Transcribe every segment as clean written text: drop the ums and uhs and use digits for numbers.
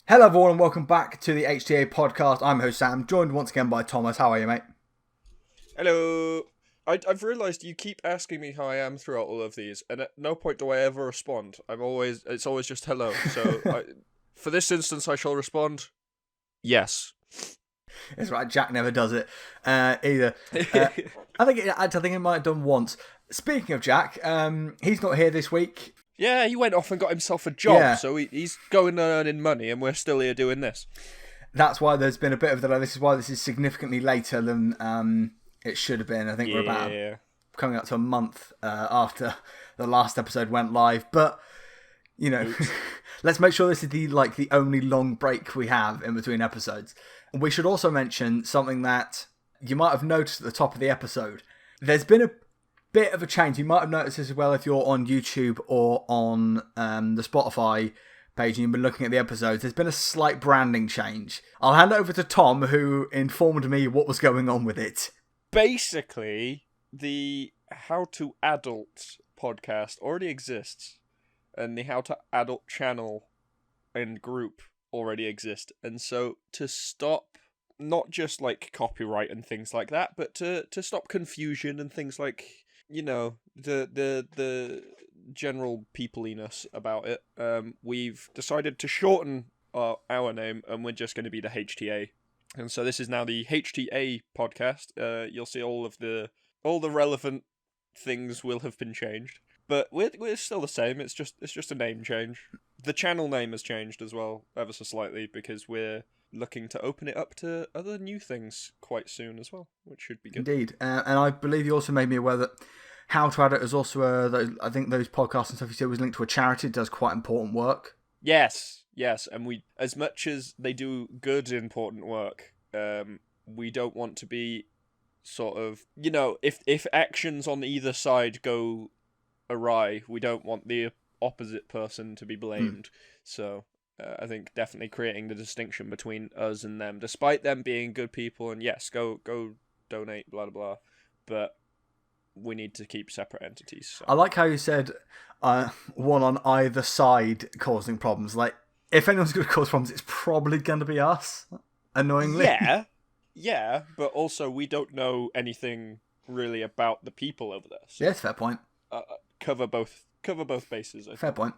Hello everyone and welcome back to the HTA podcast. I'm host Sam, joined once again by Thomas. How are you, mate? Hello. I've realised you keep asking me how I am throughout all of these, and at no point do I ever respond. It's always just hello. So for this instance, I shall respond, yes. It's right. Jack never does it either. I think it might have done once. Speaking of Jack, he's not here this week. Yeah, he went off and got himself a job, Yeah. so he's going and earning money, and we're still here doing this. That's why there's been a bit of delay. This is why this is significantly later than it should have been. I think we're about coming up to a month after the last episode went live. But you know, let's make sure this is the only long break we have in between episodes. We should also mention something that you might have noticed at the top of the episode. There's been a bit of a change. You might have noticed this as well if you're on YouTube or on the Spotify page and you've been looking at the episodes. There's been a slight branding change. I'll hand it over to Tom, who informed me what was going on with it. Basically, the How to Adult podcast already exists, and the How to Adult channel and group already exist. And so to stop not just like copyright and things like that, but to stop confusion and things like, you know, the general peopliness about it, we've decided to shorten our name, and we're just going to be the HTA. And so this is now the HTA podcast. You'll see all the relevant things will have been changed, but we're still the same. It's just a name change. The channel name has changed as well, ever so slightly, because we're looking to open it up to other new things quite soon as well, which should be good. Indeed. And I believe you also made me aware that How to Adult is also, I think those podcasts and stuff you said was linked to a charity that does quite important work. Yes, and we, as much as they do good, important work, we don't want to be sort of, you know, if actions on either side go awry, we don't want the opposite person to be blamed. So I think definitely creating the distinction between us and them, despite them being good people, and yes, go donate, blah, blah, blah, but we need to keep separate entities. So. I like how you said one on either side causing problems. Like, if anyone's going to cause problems, it's probably going to be us, annoyingly. Yeah, but also we don't know anything really about the people over there. So, yeah, that's a fair point. Cover both bases, I think. Fair point.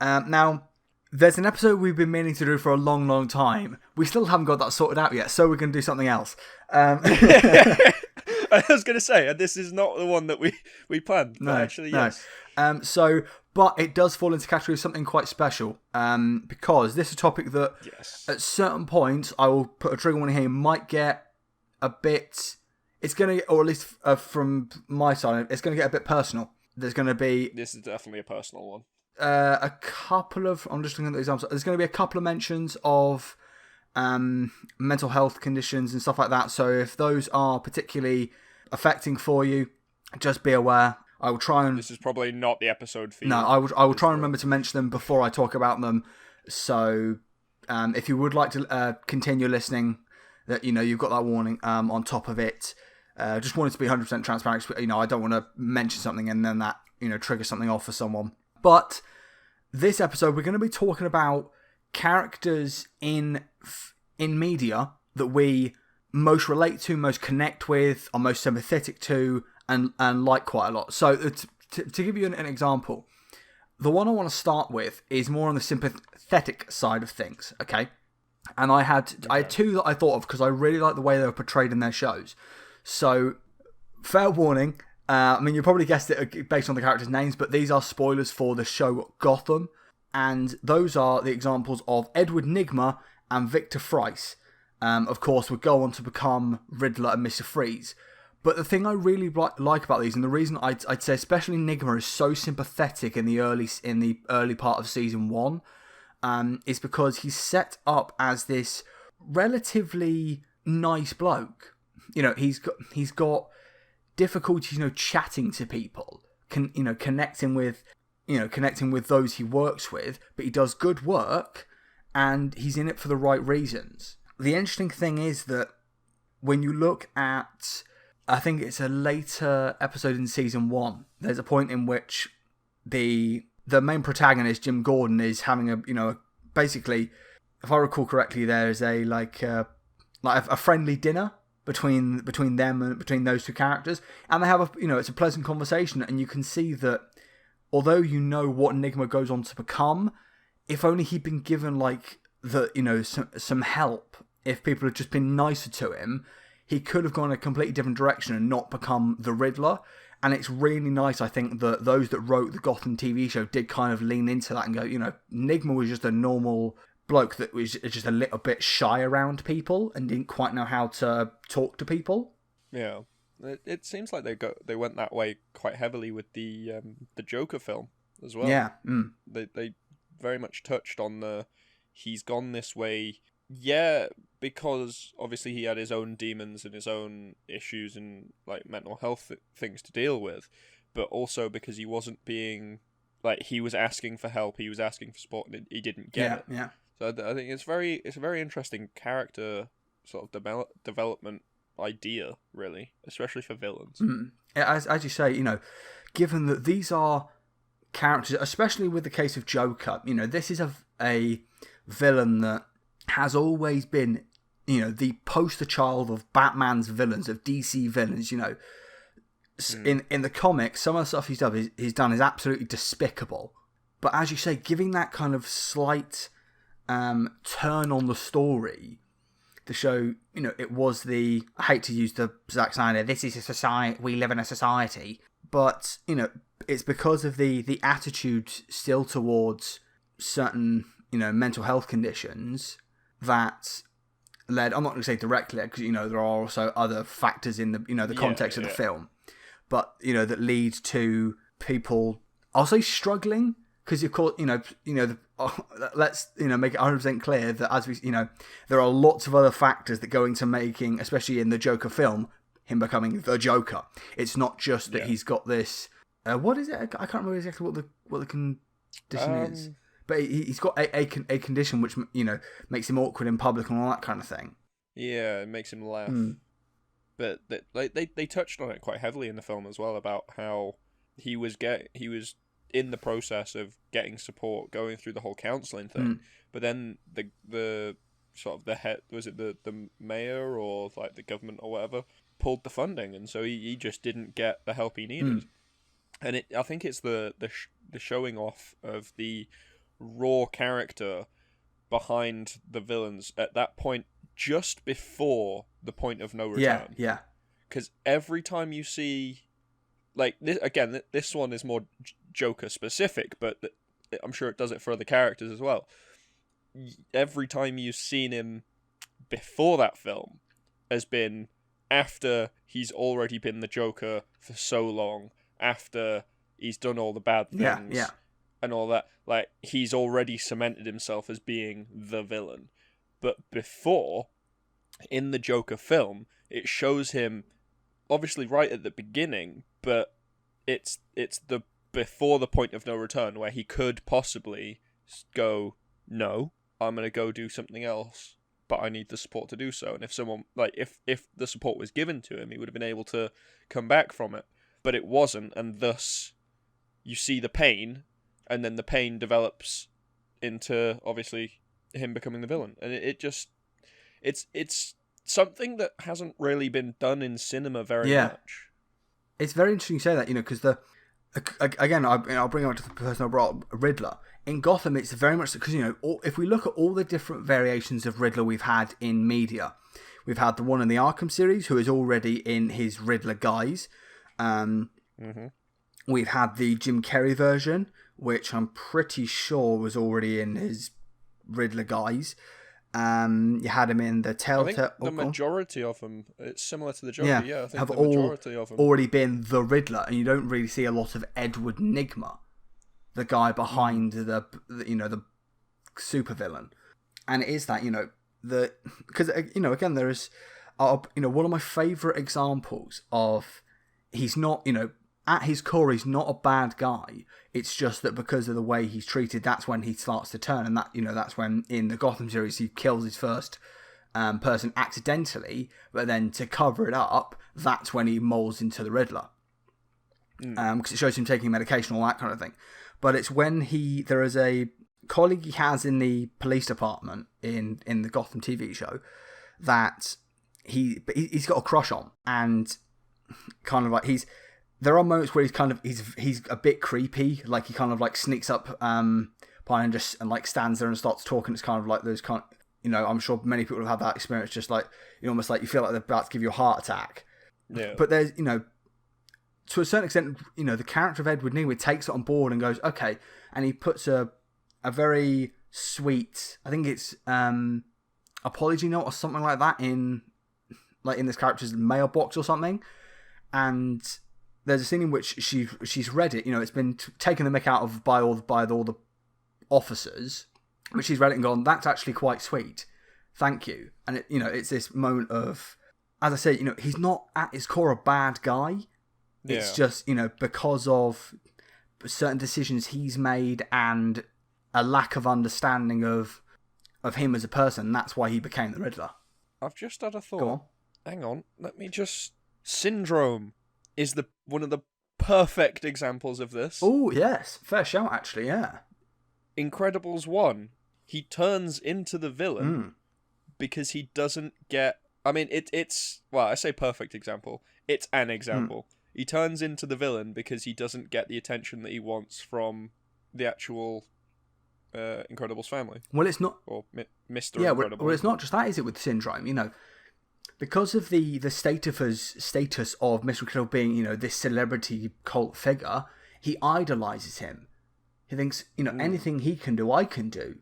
Now, there's an episode we've been meaning to do for a long, long time. We still haven't got that sorted out yet, so we're going to do something else. I was going to say, and this is not the one that we planned, but actually, yes. But it does fall into the category of something quite special, because this is a topic that, at certain points, I will put a trigger warning here, might get a bit, it's going to, or at least from my side, it's going to get a bit personal. There's going to be... This is definitely a personal one. A couple of... I'm just looking at the examples. There's going to be a couple of mentions of mental health conditions and stuff like that. So if those are particularly affecting for you, just be aware. I will try and... This is probably not the episode for you. No, I will try and remember to mention them before I talk about them. So if you would like to continue listening, that you've got that warning on top of it. Just wanted to be 100% transparent. I don't want to mention something and then that trigger something off for someone. But this episode, we're going to be talking about characters in media that we most relate to, most connect with, are most sympathetic to, and like quite a lot. So to give you an example, the one I want to start with is more on the sympathetic side of things. Okay, and I had two that I thought of because I really like the way they were portrayed in their shows. So, fair warning, I mean, you probably guessed it based on the characters' names, but these are spoilers for the show Gotham, and those are the examples of Edward Nygma and Victor Fries. Of course, would go on to become Riddler and Mr. Freeze. But the thing I really like about these, and the reason I'd say especially Nygma is so sympathetic in the early part of season 1, is because he's set up as this relatively nice bloke. He's got difficulties, chatting to people, connecting with those he works with, but he does good work and he's in it for the right reasons. The interesting thing is that when you look at, I think it's a later episode in season 1, there's a point in which the main protagonist, Jim Gordon, is having basically if I recall correctly, there is a a friendly dinner between them and between those two characters, and they have it's a pleasant conversation, and you can see that although you know what Enigma goes on to become, if only he'd been given some help, if people had just been nicer to him, he could have gone a completely different direction and not become the Riddler. And it's really nice, I think, that those that wrote the Gotham TV show did kind of lean into that and go, Enigma was just a normal bloke that was just a little bit shy around people and didn't quite know how to talk to people. Yeah, it seems like they went that way quite heavily with the Joker film as well. Yeah, they very much touched on he's gone this way. Yeah, because obviously he had his own demons and his own issues and like mental health things to deal with, but also because he wasn't being he was asking for help, he was asking for support, and he didn't get it. Yeah. So I think it's a very interesting character sort of development idea, really, especially for villains. As you say, given that these are characters, especially with the case of Joker, this is a villain that has always been, the poster child of Batman's villains, of DC villains. In the comics, some of the stuff he's done is absolutely despicable. But as you say, giving that kind of slight turn on the story, the show, it was I hate to use the Zack Snyder, this is a society, we live in a society, but, it's because of the attitude still towards certain, mental health conditions that led, I'm not going to say directly, because, there are also other factors in the context of the film, but, that lead to people, I'll say struggling, because of course, let's make it 100% clear that as we, there are lots of other factors that go into making, especially in the Joker film, him becoming the Joker. It's not just that he's got this. What is it? I can't remember exactly what the condition is, but he's got a condition which makes him awkward in public and all that kind of thing. Yeah, it makes him laugh. But they touched on it quite heavily in the film as well, about how he was in the process of getting support, going through the whole counselling thing, but then the sort of the head, was it the mayor or the government or whatever, pulled the funding, and so he just didn't get the help he needed. And I think it's the showing off of the raw character behind the villains at that point, just before the point of no return. Yeah. Because every time you see, this one is more Joker specific, but I'm sure it does it for other characters as well. Every time you've seen him before that film has been after he's already been the Joker for so long, after he's done all the bad things and all that. He's already cemented himself as being the villain. But before, in the Joker film, it shows him obviously right at the beginning, but it's the before the point of no return, where he could possibly go, no, I'm going to go do something else, but I need the support to do so. And if someone, if the support was given to him, he would have been able to come back from it. But it wasn't, and thus you see the pain, and then the pain develops into, obviously, him becoming the villain. And it's something that hasn't really been done in cinema very much. It's very interesting you say that, because I'll bring it on to the person I brought up, Riddler. In Gotham, it's very much because, if we look at all the different variations of Riddler we've had in media, we've had the one in the Arkham series, who is already in his Riddler guise. We've had the Jim Carrey version, which I'm pretty sure was already in his Riddler guise. You had him in the Telltale. I think the majority of them, it's similar to the Joker. I think have the majority of them already been the Riddler, and you don't really see a lot of Edward Nygma, the guy behind the supervillain. And it is that because again there is one of my favorite examples of he's not at his core he's not a bad guy. It's just that because of the way he's treated, that's when he starts to turn, and that's when in the Gotham series he kills his first person accidentally, but then to cover it up, that's when he molds into the Riddler. Because it shows him taking medication, all that kind of thing. But it's when there is a colleague he has in the police department in the Gotham TV show that he's got a crush on, and kind of like there are moments where he's a bit creepy, like he kind of like sneaks up behind and like stands there and starts talking. It's kind of like those kind, I'm sure many people have had that experience, just like almost like you feel like they're about to give you a heart attack. Yeah. But there's to a certain extent, the character of Edward Nygma takes it on board and goes, okay, and he puts a very sweet, I think it's apology note or something like that in this character's mailbox or something, and there's a scene in which she's read it. It's been taken the mick out of by all the officers, but she's read it and gone, that's actually quite sweet, thank you. And it's this moment of, as I say, he's not at his core a bad guy. It's just, because of certain decisions he's made and a lack of understanding of him as a person. That's why he became the Riddler. I've just had a thought. Go on. Hang on, let me just... Syndrome is one of the perfect examples of this. Oh, yes. Fair shout, actually, yeah. Incredibles 1, he turns into the villain because he doesn't get... I mean, it's... Well, I say perfect example. It's an example. He turns into the villain because he doesn't get the attention that he wants from the actual Incredibles family. Well, it's not... Or Mr. Incredible. Well, it's not just that, is it, with Syndrome? Because of the status of Mr. Incredible being, this celebrity cult figure, he idolizes him. He thinks, anything he can do, I can do.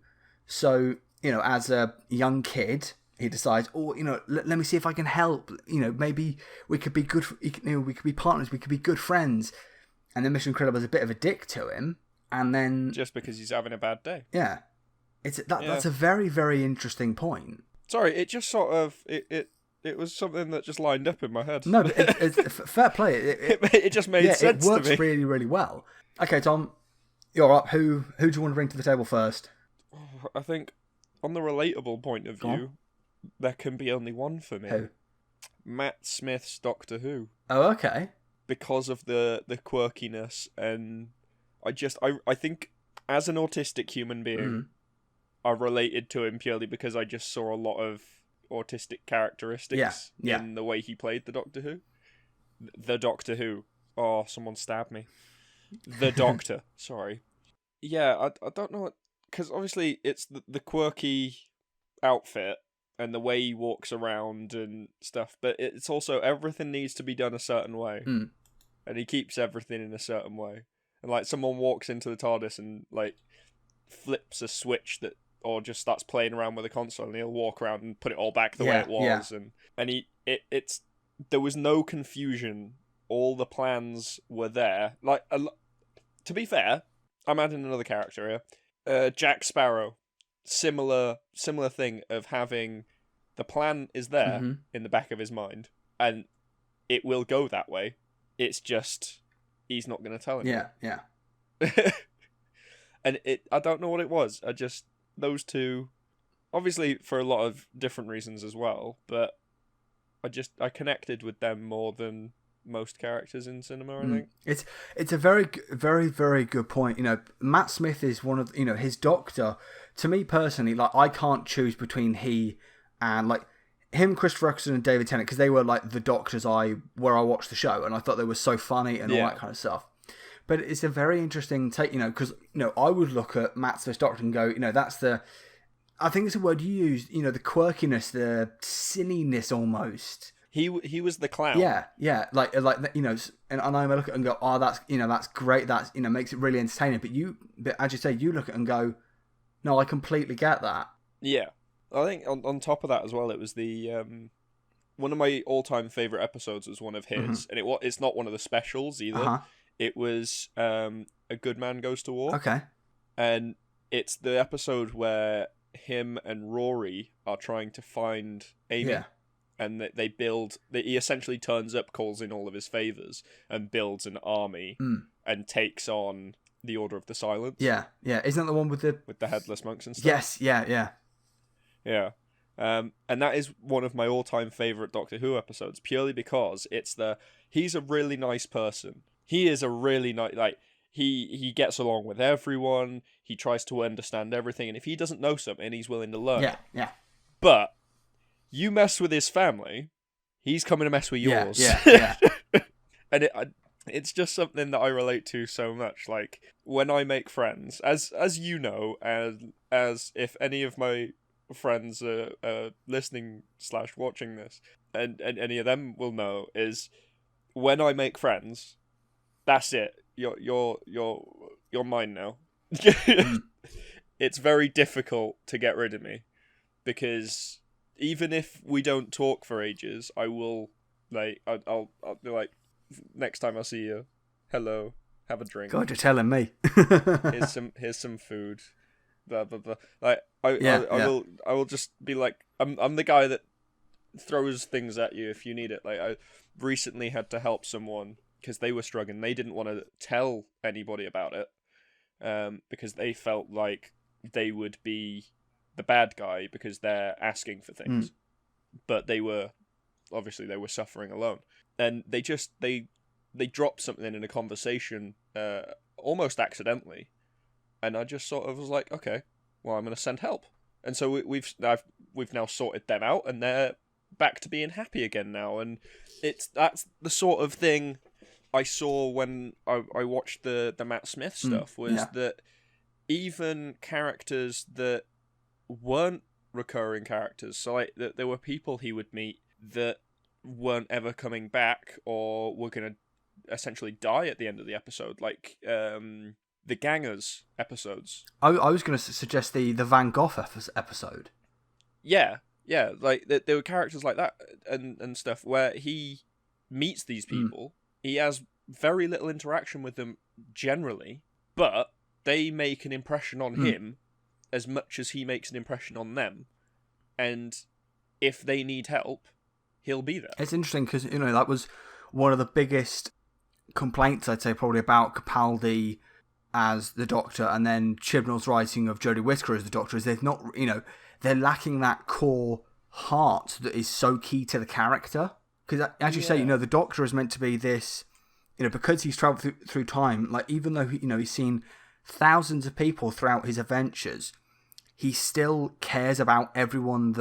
So, as a young kid, he decides, let me see if I can help. Maybe we could be good. We could be partners. We could be good friends. And then Mr. Incredible is a bit of a dick to him, and then just because he's having a bad day. Yeah, that's a very, very interesting point. Sorry, it just sort of it was something that just lined up in my head. No, but it's fair play. It just made sense it works to me. really, really well. Okay, Tom, you're up. Who do you want to bring to the table first? I think on the relatable point of view, there can be only one for me. Who? Matt Smith's Doctor Who. Oh, okay. Because of the quirkiness, and I think as an autistic human being, I related to him purely because I just saw a lot of autistic characteristics in the way he played the Doctor Who. The Doctor Who. Oh, someone stabbed me. The Doctor. Sorry. Yeah, I don't know what... Because obviously it's the quirky outfit and the way he walks around and stuff, but it's also everything needs to be done a certain way. And he keeps everything in a certain way. And like someone walks into the TARDIS and like flips a switch that, or just starts playing around with a console, and he'll walk around and put it all back the way it was. And there was no confusion. All the plans were there. Like, to be fair, I'm adding another character here. Jack Sparrow. Similar thing of having the plan is there in the back of his mind, and it will go that way. It's just he's not going to tell him. Yeah. And I don't know what it was. Those two, obviously for a lot of different reasons as well, but I connected with them more than most characters in cinema, I think. It's a very, very, very good point. Matt Smith is one of, his Doctor, to me personally, like, I can't choose between he and, like, him, Christopher Eccleston and David Tennant, because they were, like, the Doctors where I watched the show, and I thought they were so funny and all that kind of stuff. But it's a very interesting take, because, I would look at Matt Smith's Doctor and go, that's I think it's a word you used, the quirkiness, the silliness almost. He was the clown. Yeah, like and I look at it and go, oh, that's great. That's makes it really entertaining. But as you say, you look at it and go, no, I completely get that. Yeah, I think on top of that as well, it was the one of my all-time favorite episodes was one of his, and it's not one of the specials either. It was A Good Man Goes to War. Okay, and it's the episode where him and Rory are trying to find Amy. Yeah. And he essentially turns up, calls in all of his favours, and builds an army and takes on the Order of the Silence. Yeah. Isn't that the one with the headless monks and stuff? Yes, yeah. And that is one of my all-time favourite Doctor Who episodes, purely because he's a really nice person. He is a really nice, he gets along with everyone. He tries to understand everything, and if he doesn't know something, he's willing to learn. Yeah. But you mess with his family, he's coming to mess with yours. Yeah. And it's just something that I relate to so much. Like, when I make friends, as you know, as if any of my friends are listening / watching this, and any of them will know, is when I make friends, that's it. You're mine now. It's very difficult to get rid of me, because even if we don't talk for ages, I will, like, I'll be like, next time I see you, hello, have a drink. God, you're telling me. here's some food. Blah blah blah. Like, I will just be like, I'm the guy that throws things at you if you need it. Like, I recently had to help someone because they were struggling. They didn't want to tell anybody about it, because they felt like they would be the bad guy because they're asking for things, but they were suffering alone, and they dropped something in a conversation, almost accidentally, and I just sort of was like, okay, well, I'm going to send help, and so we've now sorted them out, and they're back to being happy again now, and that's the sort of thing I saw when I watched the Matt Smith stuff, was that even characters that weren't recurring characters, so like that there were people he would meet that weren't ever coming back or were going to essentially die at the end of the episode, like the Gangers episodes. I was going to suggest the Van Gogh episode. Yeah, like there were characters like that and stuff where he meets these people. He has very little interaction with them generally, but they make an impression on him as much as he makes an impression on them. And if they need help, he'll be there. It's interesting because, that was one of the biggest complaints, I'd say, probably about Capaldi as the Doctor, and then Chibnall's writing of Jodie Whittaker as the Doctor, is they've not, they're lacking that core heart that is so key to the character. Because, as you say, the Doctor is meant to be this, because he's travelled through time, like, even though, he's seen thousands of people throughout his adventures, he still cares about everyone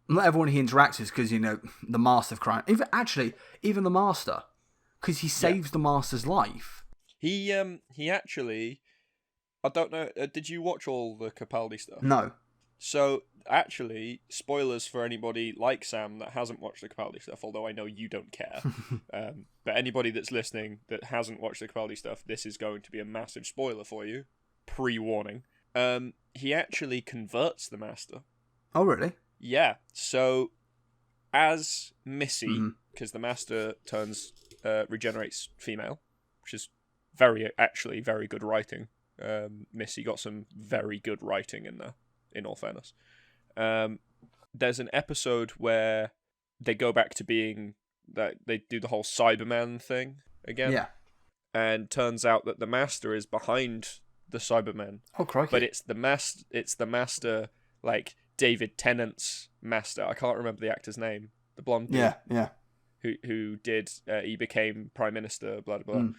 not everyone he interacts with, because, the Master of Crime, even the Master, because he saves the Master's life. He actually, I don't know, did you watch all the Capaldi stuff? No. So, actually, spoilers for anybody like Sam that hasn't watched the Capaldi stuff, although I know you don't care. But anybody that's listening that hasn't watched the Capaldi stuff, this is going to be a massive spoiler for you. Pre-warning. He actually converts the Master. Oh, really? Yeah. So, as Missy, because the Master regenerates female, which is very good writing. Missy got some very good writing in there, in all fairness. There's an episode where they go back to being that they do the whole Cyberman thing again. Yeah. And turns out that the Master is behind the Cybermen. Oh, crikey. But it's the Master, like David Tennant's Master. I can't remember the actor's name. The blonde dude. Yeah. Who did he became Prime Minister, blah blah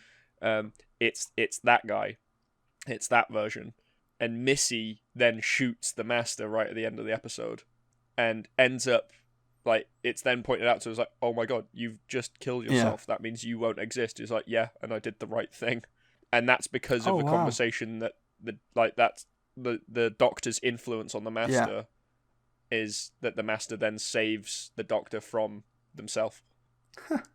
blah. It's that guy. It's that version. And Missy then shoots the Master right at the end of the episode, and ends up, like, it's then pointed out to us, like, oh my god, you've just killed yourself. That means you won't exist. It's like, yeah, and I did the right thing. And that's because of the conversation that the Doctor's influence on the Master is that the Master then saves the Doctor from themselves.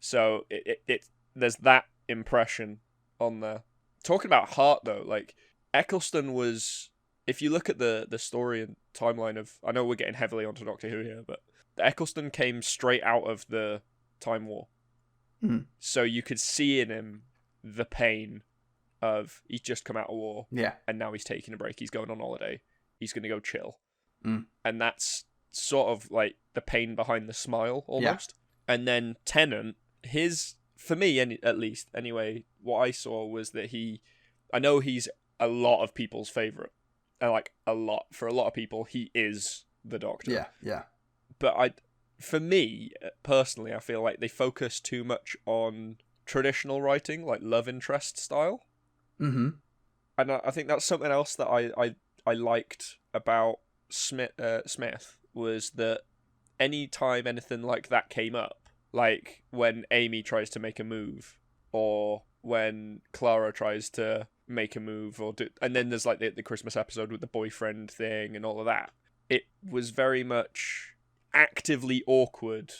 So it there's that impression on there. Talking about heart though, like, Eccleston was, if you look at the story and timeline of, I know we're getting heavily onto Doctor Who here, but Eccleston came straight out of the Time War. So you could see in him the pain of, he's just come out of war, and now he's taking a break, he's going on holiday, he's going to go chill. And that's sort of like the pain behind the smile, almost. And then Tennant, for me, at least, anyway, what I saw was that I know he's a lot of people's favourite. And, like, for a lot of people, he is the Doctor. Yeah. But for me, personally, I feel like they focus too much on traditional writing, like love interest style. Mm-hmm. And I think that's something else that I liked about Smith was that any time anything like that came up, like when Amy tries to make a move, or when Clara tries to make a move, and then there's like the Christmas episode with the boyfriend thing and all of that. It was very much actively awkward,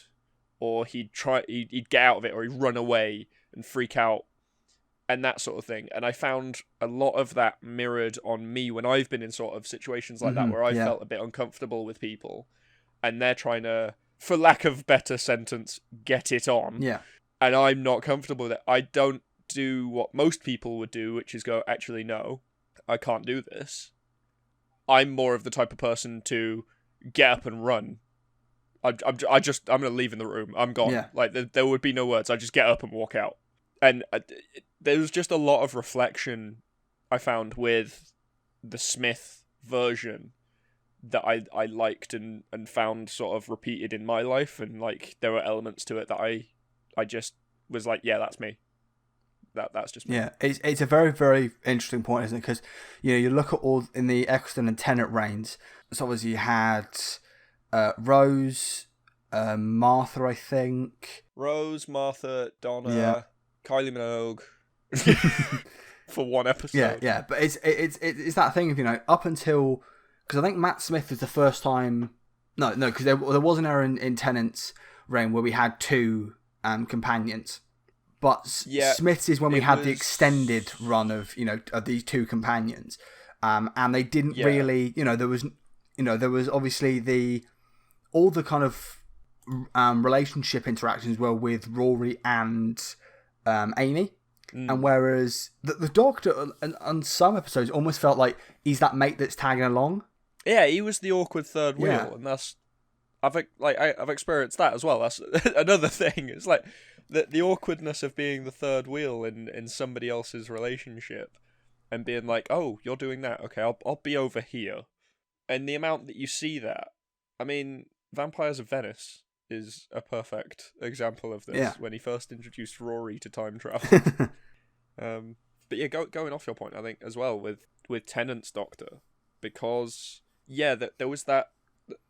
or he'd get out of it, or he'd run away and freak out, and that sort of thing. And I found a lot of that mirrored on me when I've been in sort of situations like that, where I felt a bit uncomfortable with people, and they're trying to, for lack of better sentence, get it on. Yeah. And I'm not comfortable with it. I don't do what most people would do, which is go, actually, no, I can't do this. I'm more of the type of person to get up and run. I'm going to leave in the room. I'm gone. Yeah. Like, there would be no words. I just get up and walk out. And there was just a lot of reflection I found with the Smith version that I liked and found sort of repeated in my life. And, like, there were elements to it that I just was like, yeah, that's me. That's just me. Yeah, it's a very, very interesting point, isn't it? Because, you look at all in the Eccleston and Tennant reigns. So obviously you had Rose, Martha, I think. Rose, Martha, Donna, yeah. Kylie Minogue. For one episode. Yeah. But it's that thing of, up until... Because I think Matt Smith was the first time... No, because there was an era in Tennant's reign where we had two companions. But Smith's is when we had the extended run of these two companions, and they didn't really there was obviously all the kind of relationship interactions were with Rory and Amy, and whereas the Doctor on some episodes almost felt like he's that mate that's tagging along. Yeah, he was the awkward third wheel, and that's I've experienced that as well. That's another thing. It's like the awkwardness of being the third wheel in somebody else's relationship, and being like, oh, you're doing that, okay, I'll be over here. And the amount that you see that, I mean, Vampires of Venice is a perfect example of this, when he first introduced Rory to time travel. But yeah, going off your point, I think as well with Tennant's Doctor, because there was that.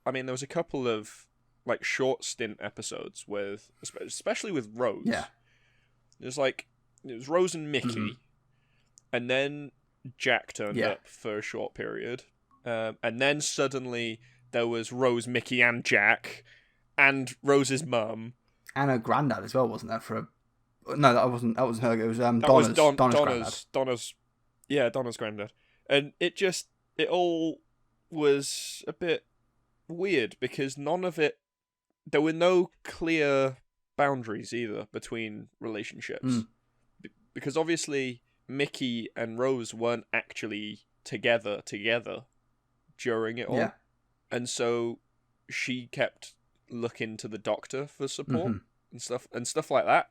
I mean, there was a couple of like short stint episodes with, especially with Rose. Yeah, it was Rose and Mickey, and then Jack turned up for a short period, and then suddenly there was Rose, Mickey, and Jack, and Rose's mum, and her granddad as well, wasn't there? No, that wasn't her. It was Donna's granddad. Donna's granddad, and it all was a bit weird because none of it. There were no clear boundaries either between relationships, because obviously Mickey and Rose weren't actually together during it all, and so she kept looking to the Doctor for support and stuff like that,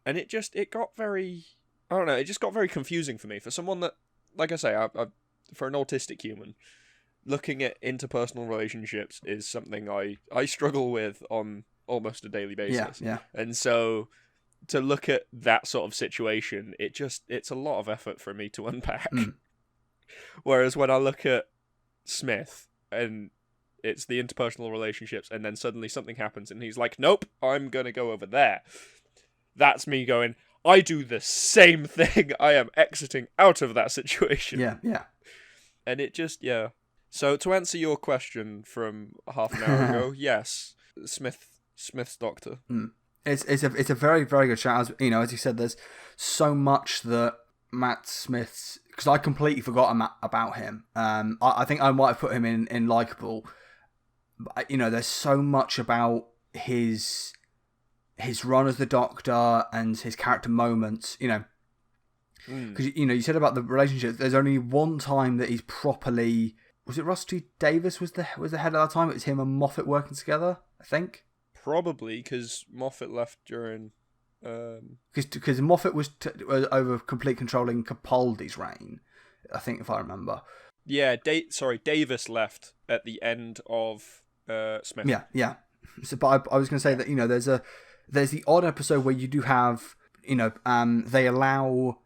and it got very, I don't know, it just got very confusing for me, for someone that, like I say, I for an autistic human. Looking at interpersonal relationships is something I struggle with on almost a daily basis. Yeah. And so to look at that sort of situation, it's a lot of effort for me to unpack. Whereas when I look at Smith and it's the interpersonal relationships, and then suddenly something happens and he's like, nope, I'm going to go over there. That's me going, I do the same thing. I am exiting out of that situation. Yeah. And it just, So to answer your question from half an hour ago, yes, Smith's Doctor. It's a very, very good shout. As you said, there's so much that Matt Smith's, because I completely forgot about him. I think I might have put him in Likable. But, there's so much about his run as the Doctor and his character moments. Because you said about the relationship. There's only one time that he's properly. Was it Rusty Davis was the head at that time? It was him and Moffat working together, I think. Probably, because Moffat left during... Because Moffat was over complete controlling Capaldi's reign, I think, if I remember. Yeah, Davis left at the end of Smith. Yeah. So, but I was going to say that, there's the odd episode where you do have, they allow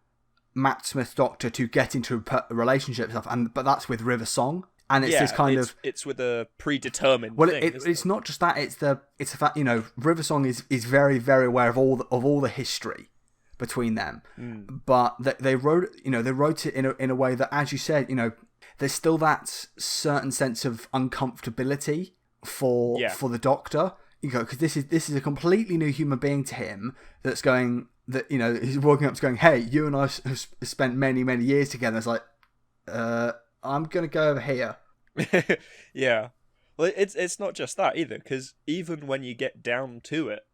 Matt Smith's Doctor to get into a relationship stuff, but that's with River Song, and it's this kind of it's with a predetermined well, thing. It's not just that; it's the fact River Song is very very aware of all the history between them, but they wrote it in a way that, as you said, there's still that certain sense of uncomfortability for the Doctor, because this is a completely new human being to him that's going. That he's walking up to going, hey, you and I have spent many years together. It's like, I'm gonna go over here. Yeah, well, it's not just that either, because even when you get down to it,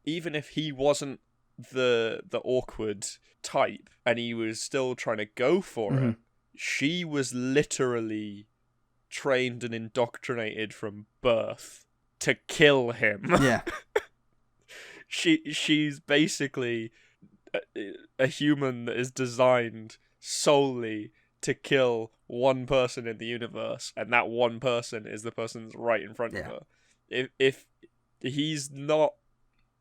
even if he wasn't the awkward type and he was still trying to go for it, she was literally trained and indoctrinated from birth to kill him. Yeah. She's basically a human that is designed solely to kill one person in the universe, and that one person is the person that's right in front of her. If he's not,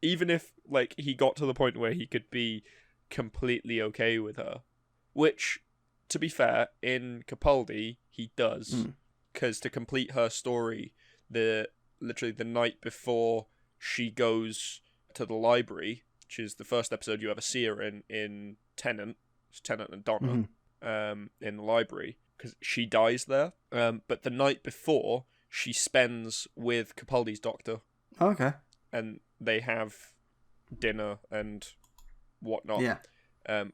even if like he got to the point where he could be completely okay with her, which, to be fair, in Capaldi he does, because to complete her story, literally the night before she goes to the library, which is the first episode you ever see her in Tennant. It's Tennant and Donna in the library, because she dies there. But the night before, she spends with Capaldi's Doctor. Okay. And they have dinner and whatnot. Yeah.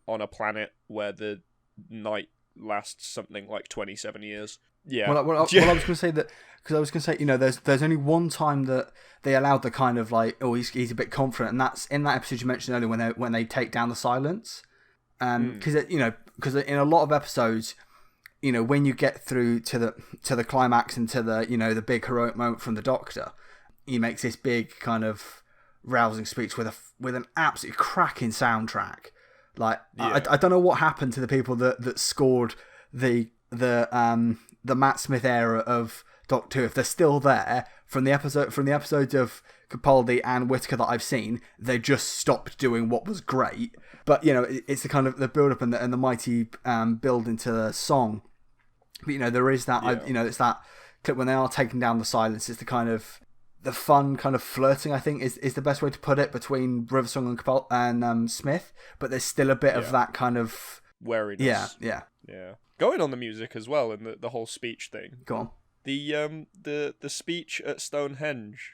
On a planet where the night lasts something like 27 years. Yeah. Well, I was going to say that, because I was going to say, there's only one time that they allowed the kind of like, oh, he's a bit confident, and that's in that episode you mentioned earlier when they take down the silence, because because in a lot of episodes, when you get through to the climax and to the the big heroic moment from the Doctor, he makes this big kind of rousing speech with an absolutely cracking soundtrack. Like I don't know what happened to the people that scored the Matt Smith era of Doctor Who. If they're still there from the episodes of Capaldi and Whittaker that I've seen, they just stopped doing what was great. But it's the kind of the build up and the mighty build into the song. But there is that it's that clip when they are taking down the silence. It's the kind of the fun kind of flirting, I think, is the best way to put it, between Riversong and Capaldi and Smith. But there's still a bit of that kind of wariness. Yeah. Going on the music as well, and the whole speech thing. Go on. The speech at Stonehenge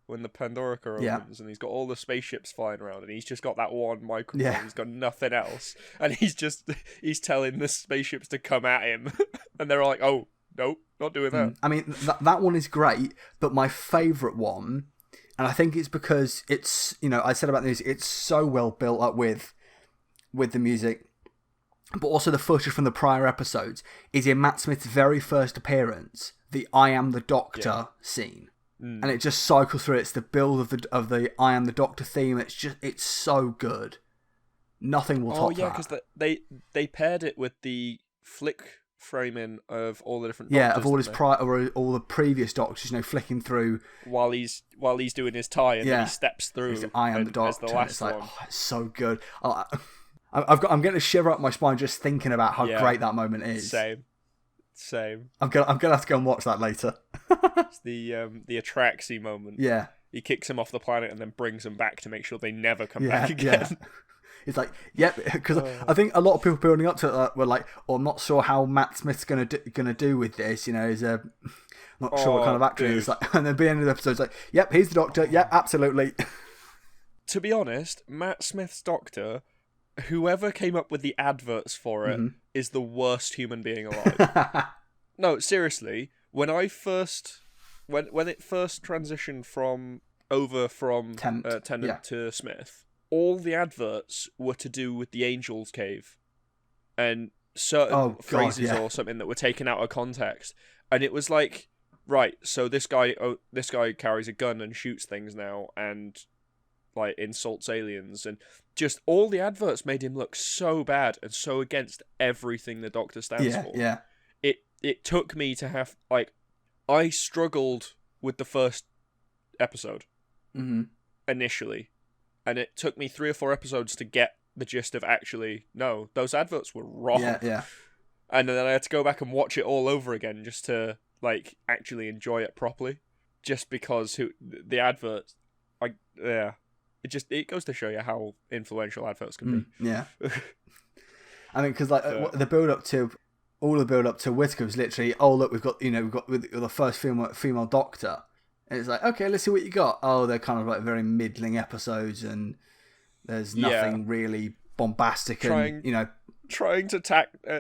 when the Pandorica opens and he's got all the spaceships flying around and he's just got that one microphone. Yeah. He's got nothing else, and he's telling the spaceships to come at him, and they're like, "Oh, nope, not doing that." I mean, that one is great, but my favourite one, and I think it's because it's I said about the music, it's so well built up with the music. But also the footage from the prior episodes is in Matt Smith's very first appearance, the "I am the Doctor" scene, and it just cycles through. It's the build of the "I am the Doctor" theme. It's so good. Nothing will top that. Oh yeah, because they paired it with the flick framing of all the different Doctors, of all his all the previous Doctors, flicking through while he's doing his tie, and then he steps through. It's "I am the Doctor." As the last it's like, one. it's so good. I'm getting a shiver up my spine just thinking about how great that moment is. Same. I'm gonna have to go and watch that later. It's the Atraxi moment. Yeah. He kicks him off the planet and then brings him back to make sure they never come back again. Yeah. It's like, because I think a lot of people building up to it were like, "Oh, I'm not sure how Matt Smith's gonna do with this." He's not sure what kind of actor he is. Like, and then at the end of the episode, it's like, "Yep, he's the Doctor. Yep, absolutely." To be honest, Matt Smith's Doctor, whoever came up with the adverts for it, is the worst human being alive. No, seriously. When it first transitioned from Tennant to Smith, all the adverts were to do with the Angel's Cave and certain phrases or something that were taken out of context, and it was like, right, so this guy carries a gun and shoots things now and like insults aliens, and just all the adverts made him look so bad and so against everything the Doctor stands for. Yeah. It took me to have I struggled with the first episode initially, and it took me 3 or 4 episodes to get the gist of actually, no, those adverts were wrong. Yeah. And then I had to go back and watch it all over again just to like actually enjoy it properly. Just because the adverts, it goes to show you how influential adverts can be. Yeah. I mean, because like the build up to Whittaker was literally, oh look, we've got the first female Doctor. And it's like, okay, let's see what you got. Oh, they're kind of like very middling episodes, and there's nothing really bombastic and trying to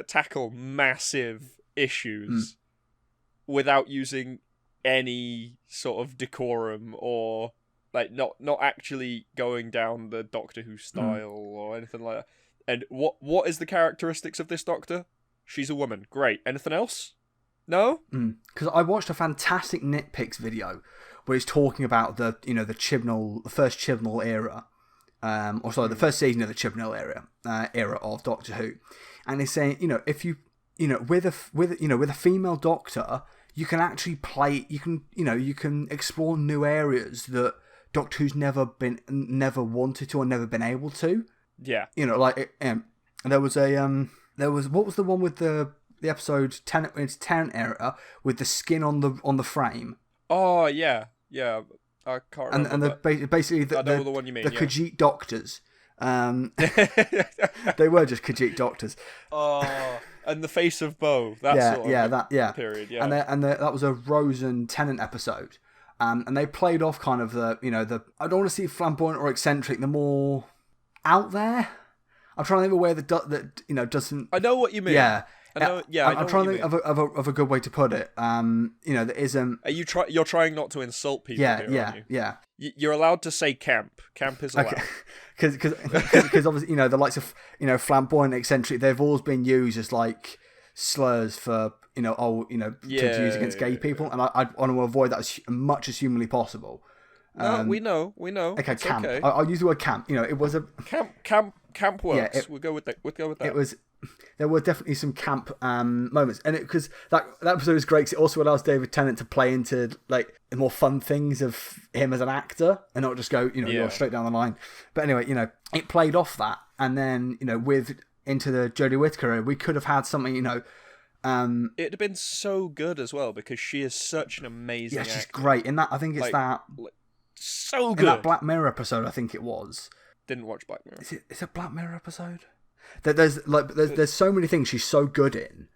tackle massive issues without using any sort of decorum or like not actually going down the Doctor Who style or anything like that. And what is the characteristics of this Doctor? She's a woman. Great. Anything else? No? Because I watched a fantastic nitpicks video where he's talking about the first Chibnall era, the first season of the Chibnall era of Doctor Who, and he's saying, if you with a female Doctor, you can actually you can explore new areas that Doctor Who's never wanted to or never been able to. Yeah. There was what was the one with the episode Tenant era with the skin on the frame. Oh yeah. I can't remember. And basically I know the one you mean. The Khajiit doctors. They were just Khajiit doctors. Oh, and the face of Bo. That period. Yeah. And that was a Rose and Tennant episode. And they played off kind of the I don't want to see flamboyant or eccentric, the more out there. I'm trying to think of a way that doesn't. I know what you mean. Yeah. I'm trying to think of a good way to put it. That isn't. You're trying not to insult people. Aren't you? Yeah. You're allowed to say camp. Camp is allowed. Because obviously the likes of flamboyant, eccentric, they've always been used as like slurs for to use against gay people, and I want to avoid that as much as humanly possible. No, we know. Okay, it's camp. Okay. I'll use the word camp. It was a camp works. Yeah, we'll go with that. It was. There were definitely some camp moments, and because that episode is great, 'cause it also allows David Tennant to play into like the more fun things of him as an actor, and not just go go straight down the line. But anyway, it played off that, and then with into the Jodie Whittaker era, we could have had something. It'd have been so good as well because she is such an amazing. Yeah, she's actor. Great in that. I think it's so good. In that Black Mirror episode, I think it was. Didn't watch Black Mirror. Is it a Black Mirror episode? There's so many things she's so good in,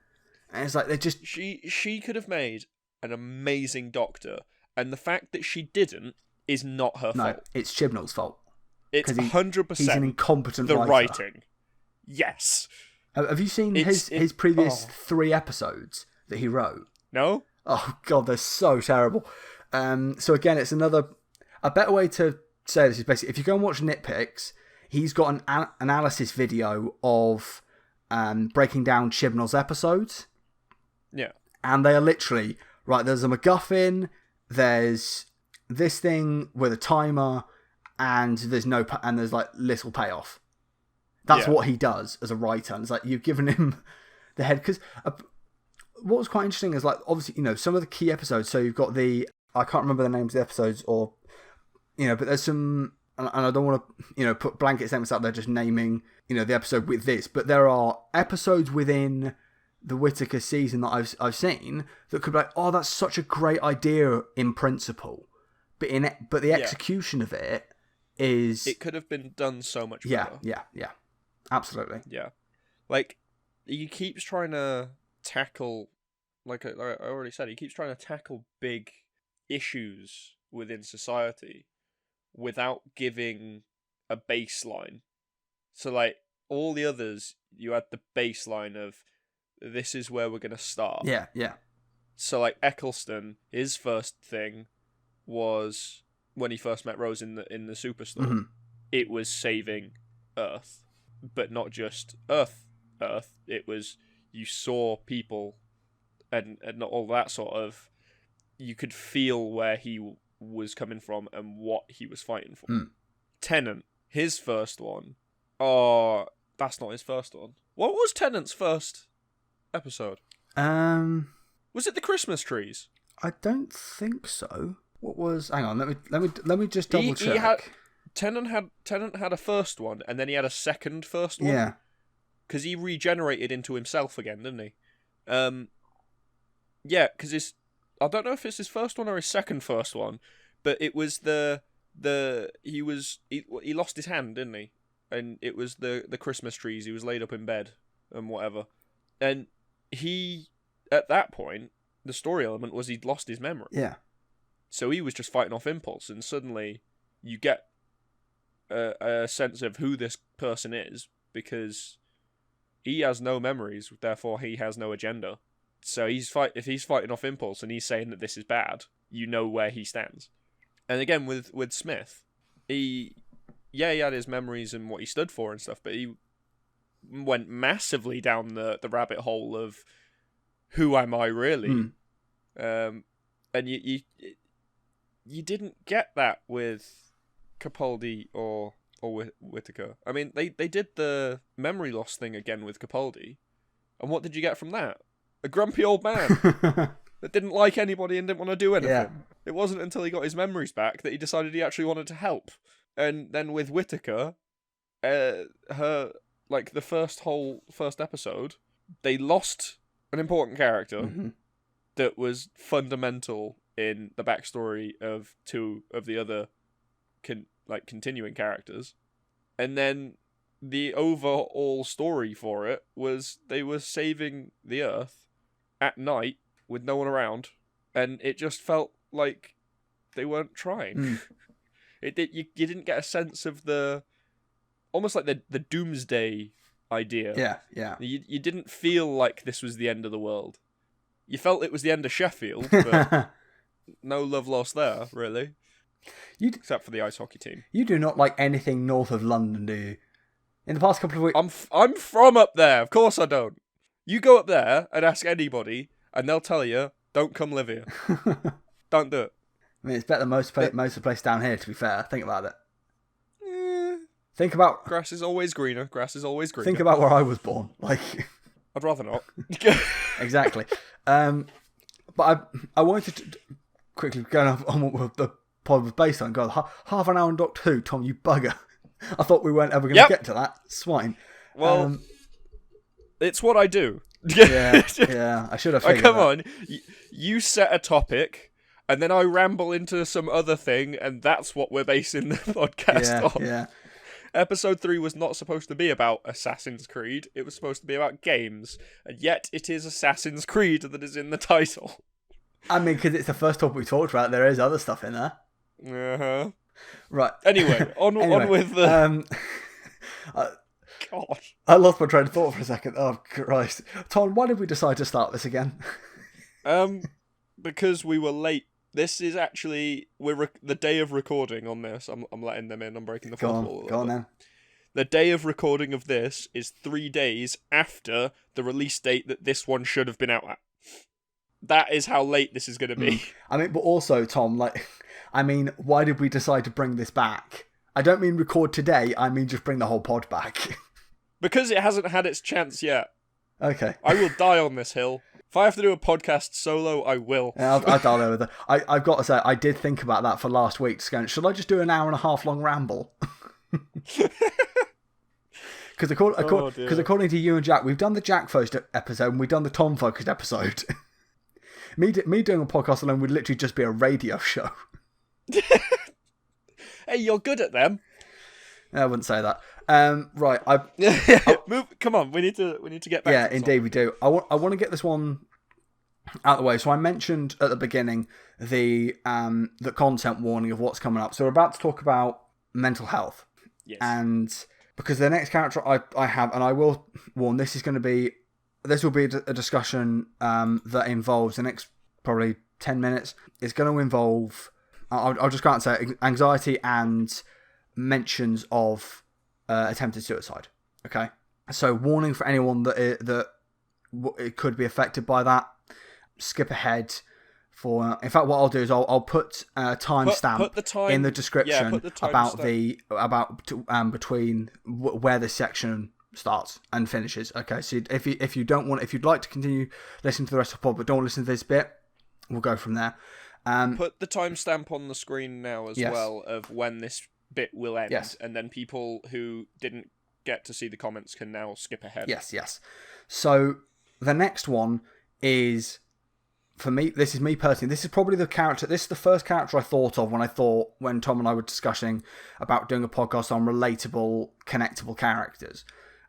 and it's like they just she could have made an amazing Doctor, and the fact that she didn't is not her fault. No, it's Chibnall's fault. It's 100%. He's an incompetent the writer. Writing. Yes. Have you seen his previous 3 episodes that he wrote? No. Oh god, they're so terrible. So again, it's a better way to say this is basically if you go and watch Nitpicks. He's got an analysis video of breaking down Chibnall's episodes. Yeah. And they are literally, right, there's a MacGuffin, there's this thing with a timer, and there's like little payoff. That's what he does as a writer. And it's like, you've given him the head. Because what was quite interesting is like, obviously, some of the key episodes, so you've got I can't remember the names of the episodes but there's some... And I don't want to, put blanket statements out there just naming, the episode with this. But there are episodes within the Whittaker season that I've seen that could be like, oh, that's such a great idea in principle. But the execution of it is... It could have been done so much better. Yeah. Absolutely. Yeah. Like, he keeps trying to tackle... Like I already said, he keeps trying to tackle big issues within society without giving a baseline. So, like, all the others, you had the baseline of, this is where we're going to start. Yeah. So, like, Eccleston, his first thing was, when he first met Rose in the Superstore, it was saving Earth. But not just Earth. It was, you saw people, and not all that sort of, you could feel where he was coming from and what he was fighting for. Tennant, his first one. Oh, that's not his first one. What was Tennant's first episode? Was it the Christmas trees? I don't think so. What was? Hang on, let me just double check. Tennant had a first one, and then he had a second first one. Yeah. Because he regenerated into himself again, didn't he? Yeah, because I don't know if it's his first one or his second first one, but it was he lost his hand, didn't he? And it was the Christmas trees. He was laid up in bed and whatever. And he, at that point, the story element was he'd lost his memory. Yeah. So he was just fighting off impulse, and suddenly you get a sense of who this person is, because he has no memories, therefore he has no agenda. So if he's fighting off impulse and he's saying that this is bad, you know where he stands. And again, with Smith, he had his memories and what he stood for and stuff, but he went massively down the rabbit hole of who am I really? And you didn't get that with Capaldi or with Whittaker. I mean, they did the memory loss thing again with Capaldi, and what did you get from that? A grumpy old man that didn't like anybody and didn't want to do anything. Yeah. It wasn't until he got his memories back that he decided he actually wanted to help. And then with Whittaker, her, like, the first episode, they lost an important character that was fundamental in the backstory of two of the other continuing characters. And then the overall story for it was they were saving the Earth at night with no one around, and it just felt like they weren't trying. You didn't get a sense of almost like the doomsday idea. Yeah. You didn't feel like this was the end of the world. You felt it was the end of Sheffield, but no love lost there, really. Except for the ice hockey team. You do not like anything north of London, do you? In the past couple of weeks... I'm from up there. Of course I don't. You go up there and ask anybody, and they'll tell you, don't come live here. Don't do it. I mean, it's better than most of the place down here, to be fair. Think about it. Think about... Grass is always greener. Grass is always greener. Think about where I was born. Like... I'd rather not. Exactly. But I wanted to quickly go on what the pod was based on. God, half an hour on Doctor Who, Tom, you bugger. I thought we weren't ever going to get to that. Swine. Well, it's what I do. Yeah, I should have figured come on. You set a topic, and then I ramble into some other thing, and that's what we're basing the podcast on. Yeah. Episode 3 was not supposed to be about Assassin's Creed. It was supposed to be about games. And yet it is Assassin's Creed that is in the title. I mean, because it's the first topic we talked about, there is other stuff in there. Uh-huh. Right. Anyway, on with the... God. I lost my train of thought for a second. Oh, Christ. Tom, why did we decide to start this again? Because we were late. This is actually the day of recording on this. I'm letting them in. I'm breaking the fourth wall. Go on then. The day of recording of this is 3 days after the release date that this one should have been out at. That is how late this is going to be. I mean, but also, Tom, why did we decide to bring this back? I don't mean record today. I mean just bring the whole pod back. Because it hasn't had its chance yet. Okay. I will die on this hill. If I have to do a podcast solo, I will. Yeah, I'll dial over there. I've got to say, I did think about that for last week. Should I just do an hour and a half long ramble? Because according to you and Jack, we've done the Jack focused episode and we've done the Tom focused episode. me doing a podcast alone would literally just be a radio show. Hey, you're good at them. I wouldn't say that. Right, come on, we need to get back. Yeah, to indeed we do. I want to get this one out of the way. So I mentioned at the beginning the content warning of what's coming up. So we're about to talk about mental health. Yes. And because the next character I have, and I will warn, this will be a discussion that involves the next probably 10 minutes. It's going to involve, I'll just go out and say, anxiety and mentions of attempted suicide. Okay, so warning for anyone that it could be affected by that. Skip ahead. In fact, what I'll do is I'll put a timestamp in the description between where this section starts and finishes. Okay, so if you'd like to continue listening to the rest of the pod but don't listen to this bit, we'll go from there. Put the timestamp on the screen now as well of when this bit will end, Yes. and then people who didn't get to see the comments can now skip ahead. Yes. So the next one is, for me, this is me personally, this is probably the character, this is the first character I thought of when Tom and I were discussing about doing a podcast on relatable, connectable characters.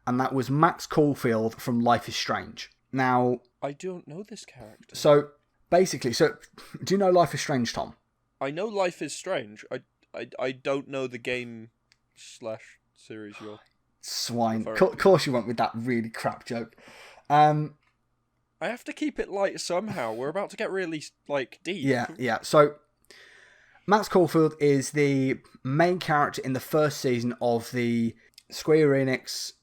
And that was Max Caulfield from Life is Strange. Now, I don't know this character. So, basically, do you know Life is Strange, Tom? I know Life is Strange. I don't know the game / series you're... Swine. Of course you went with that really crap joke. I have to keep it light somehow. We're about to get really, deep. Yeah. So, Max Caulfield is the main character in the first season of the Square Enix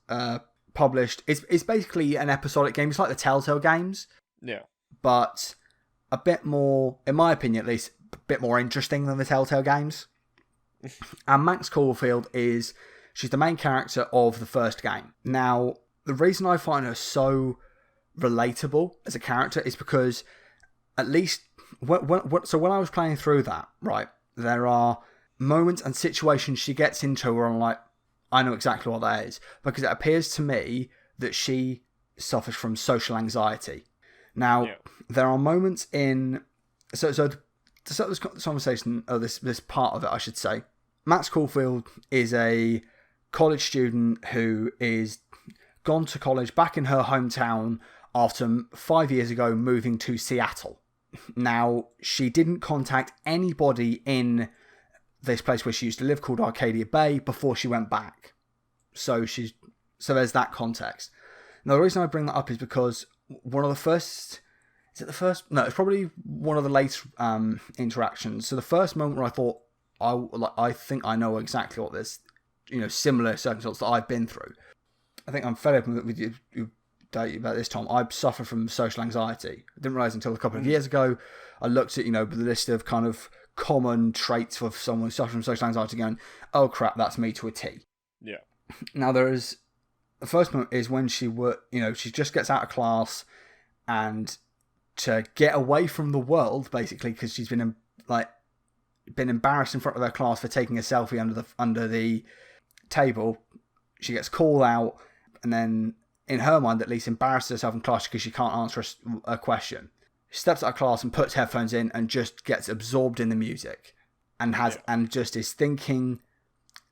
published. It's basically an episodic game. It's like the Telltale games. Yeah. But a bit more, in my opinion at least, a bit more interesting than the Telltale games. And Max Caulfield she's the main character of the first game. Now, the reason I find her so relatable as a character is because, at least, when I was playing through that, right, there are moments and situations she gets into where I'm like, I know exactly what that is. Because it appears to me that she suffers from social anxiety. Now, There are moments in... So to start this conversation, or this part of it, I should say, Max Caulfield is a college student who is gone to college back in her hometown after 5 years ago moving to Seattle. Now, she didn't contact anybody in this place where she used to live called Arcadia Bay before she went back. So there's that context. Now, the reason I bring that up is because one of the first... Is it the first? No, it's probably one of the later interactions. So the first moment where I thought, I think I know exactly what this, similar circumstances that I've been through. I think I'm fed up with you about this, Tom. I suffer from social anxiety. I didn't realise until a couple of years ago. I looked at, the list of kind of common traits of someone suffering from social anxiety going, oh crap, that's me to a T. Yeah. Now the first moment is when she just gets out of class and to get away from the world, basically, because she's been embarrassed in front of her class for taking a selfie under the table. She gets called out, and then, in her mind at least, embarrasses herself in class because she can't answer a question. She steps out of class and puts headphones in and just gets absorbed in the music, and just is thinking,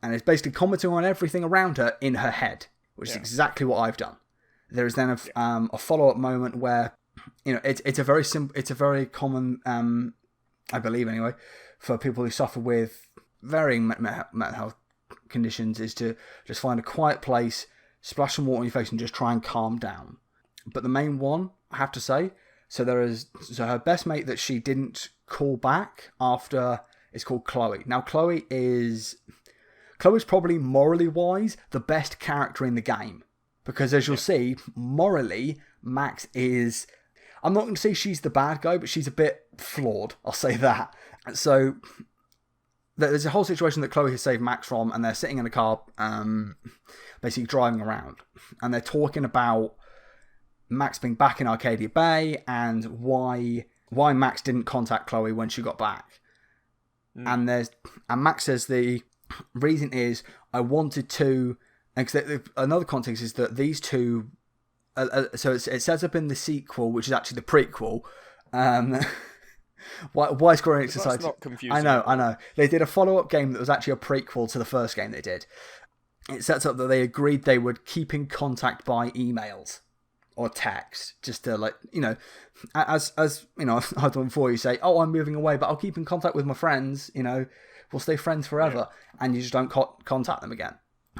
and is basically commenting on everything around her in her head, which is exactly what I've done. There is then a follow-up moment where, it's a very common, I believe anyway, for people who suffer with varying mental health conditions, is to just find a quiet place, splash some water on your face, and just try and calm down. But the main one, I have to say, so her best mate that she didn't call back after is called Chloe. Now, Chloe's probably, morally wise, the best character in the game. Because as you'll see, morally, Max is... I'm not going to say she's the bad guy, but she's a bit flawed. I'll say that. So there's a whole situation that Chloe has saved Max from, and they're sitting in a car, basically driving around. And they're talking about Max being back in Arcadia Bay and why Max didn't contact Chloe when she got back. And Max says the reason is, I wanted to... And another context is that these two... so it says up in the sequel, which is actually the prequel. Why Square Enix decided... That's not confusing. I know. They did a follow-up game that was actually a prequel to the first game they did. It sets up that they agreed they would keep in contact by emails or text, just to as I've done before. You say, "Oh, I'm moving away, but I'll keep in contact with my friends. We'll stay friends forever," and you just don't contact them again.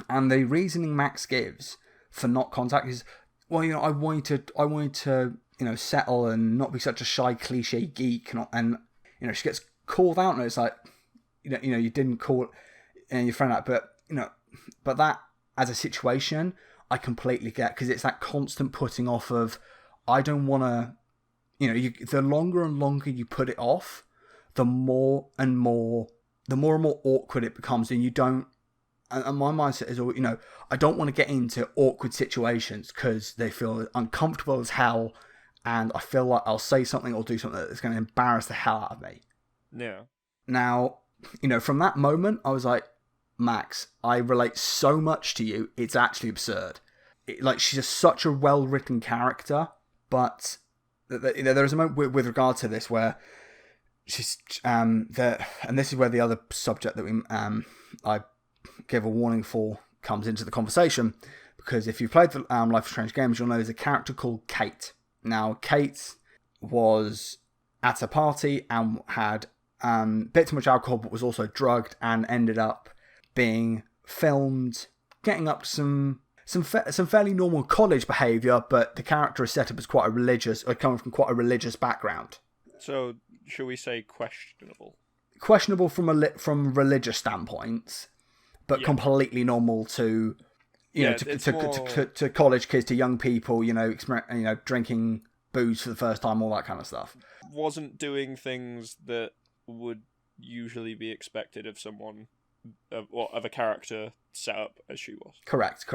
And the reasoning Max gives for not contact is, well, I wanted to, settle and not be such a shy cliche geek, and she gets called out, and it's like, you didn't call your friend out, but that as a situation, I completely get, because it's that constant putting off of, I don't want to, the longer and longer you put it off, the more and more awkward it becomes, and you don't. And my mindset is, I don't want to get into awkward situations because they feel uncomfortable as hell, and I feel like I'll say something or do something that's going to embarrass the hell out of me. Yeah. Now, from that moment, I was like, Max, I relate so much to you, it's actually absurd. She's just such a well-written character, but there's a moment with regard to this where she's and this is where the other subject that I gave a warning for comes into the conversation, because if you've played the Life is Strange games, you'll know there's a character called Kate. Now, Kate was at a party and had bit too much alcohol, but was also drugged, and ended up being filmed getting up to some fairly normal college behaviour, but the character is set up as coming from quite a religious background. So, shall we say questionable? Questionable from religious standpoints, but completely normal to to college kids, to young people, drinking booze for the first time, all that kind of stuff. Wasn't doing things that would usually be expected of someone of a character set up as she was. Correct.